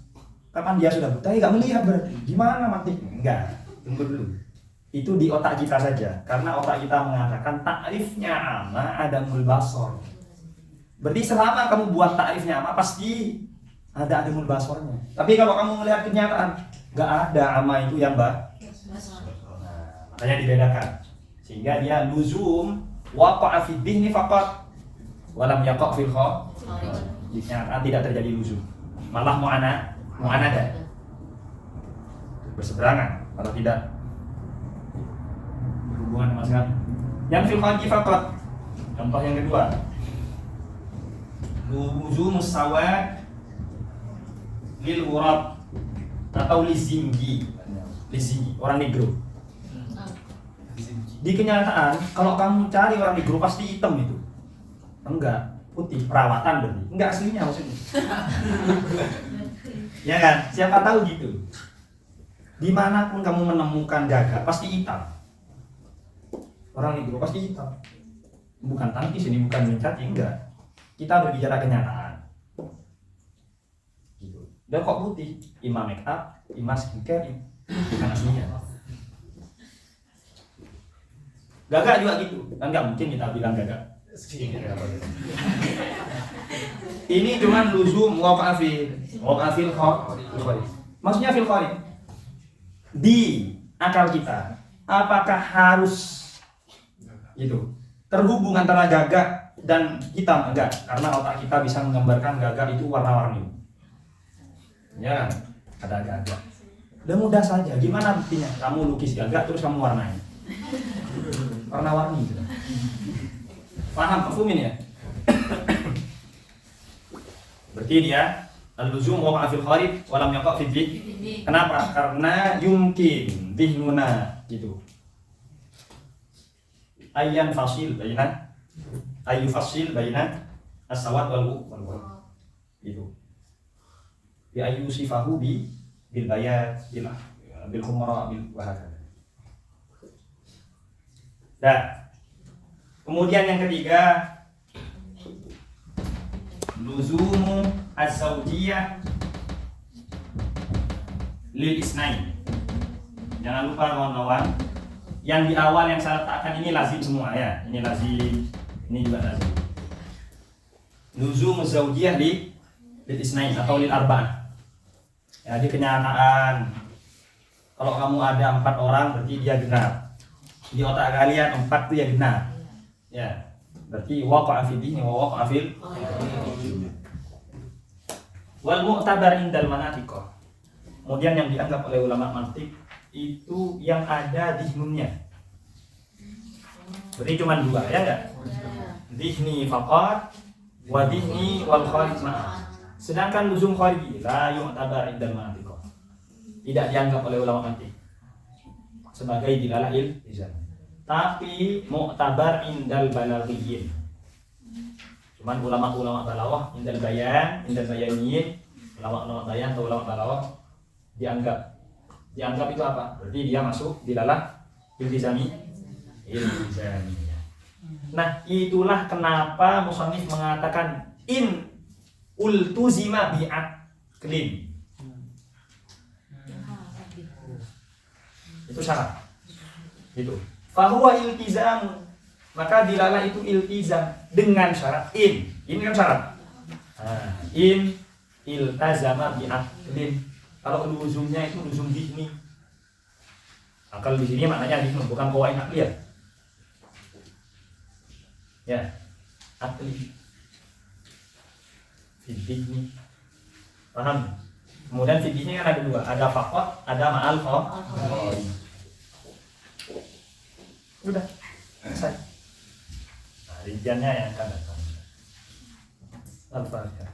Kapan dia sudah buta? Ya gak melihat berarti. Gimana mati? Enggak. Tunggu dulu. Itu di otak kita saja. Karena otak kita mengatakan ta'rifnya ama adamul basar. Berarti selama kamu buat ta'rifnya ama pasti ada adamul basarnya. Tapi kalau kamu melihat kenyataan nggak ada ama itu yang nah, makanya dibedakan. Sehingga dia luzum waqa'a fi dhihni faqat walam yaqa' fil kha. Di kenyataan tidak terjadi luzum. Malah mu'anadah. Berseberangan kalau tidak berhubungan sama sekali. Yang fil khaji faqat. Contoh yang kedua. Luzumus sawad lil ghurab atau lizinggi, orang negro. Di kenyataan kalau kamu cari orang negro pasti hitam itu. Enggak, putih, perawatan berarti. Enggak aslinya maksudnya. Ya kan? Siapa tahu gitu. Dimanapun kamu menemukan gagak pasti hitam. Orang negro pasti hitam. Bukan tangkis ini, bukan mencaci, enggak. Kita berbicara kenyataan. Gitu. Dan kok putih? Imam make up, imam skincare, bukan aslinya. Gagak juga gitu. Kan nggak mungkin kita bilang gagak. Ini cuman luzum waqafil kharij. Maksudnya fil kharij. Di akal kita, apakah harus gitu terhubung antara gagak dan hitam? Enggak, karena otak kita bisa menggambarkan gagak itu warna-warni. Ya, ada gagak. Udah mudah saja. Gimana buktinya? Kamu lukis gagak terus kamu warnai. Warna-warni gitu. Paham mafhumin ya? Berarti dia al-luzum waqa'a fil kharij wa lam yaqa' fi dhihn. Kenapa? Karena yumkin dhihnuna gitu. Ayyan fasil baina ayu fasil baina as-sawad wal ghurab. Gitu. Bi ayu sifahu bil bayad bil humra bil wahakadha. Nah, kemudian yang ketiga luzumu az-zawjiyah lil isnain. Jangan lupa kawan-kawan, yang di awal yang saya letakkan ini lazim semua ya. Ini lazim, ini juga lazim. Luzumu az-zawjiyah lil isnain atau lil arba'ah. Ya, di kenyataan kalau kamu ada 4 orang berarti dia genap. Di otak kalian 4 itu yang benar. Ya. Berarti waqa'a fi dini wa waqa'a fil wal mu'tabar indal manatiq. Kemudian yang dianggap oleh ulama mantik itu yang ada dhihnunnya. Berarti cuma 2 ya enggak? Dhihni faqat wa dhihni wal kharij ma'ah. Sedangkan luzum khariji la yu'tabar indal manatiq. Tidak dianggap oleh ulama mantik sebagai dilalah iltizam. Tapi mu'tabar indal balaghiyin. Cuman ulama-ulama balawah indal bayaniyin, ulama-ulama bayan atau ulama balawah dianggap itu apa? Berarti dia masuk dilalah iltizami. Nah, itulah kenapa musannif mengatakan in ultuzima bi'aqlin. Itu syarat. Gitu. Fahuwa iltizam, maka dilalah itu iltizam dengan syarat in. Ini kan syarat. Nah, in iltazama bi'aqlin. Kalau luzumnya itu luzum dhihni. Akal di sini maknanya dhihni, bukan qawaid aqliyah. Ya, aqli. Dhihni. Paham? Kemudian dhihni kan ada 2, ada faqat, ada ma'al kharij. Udah selesai. Nah, rinciannya yang akan datang. Al-Fatihah.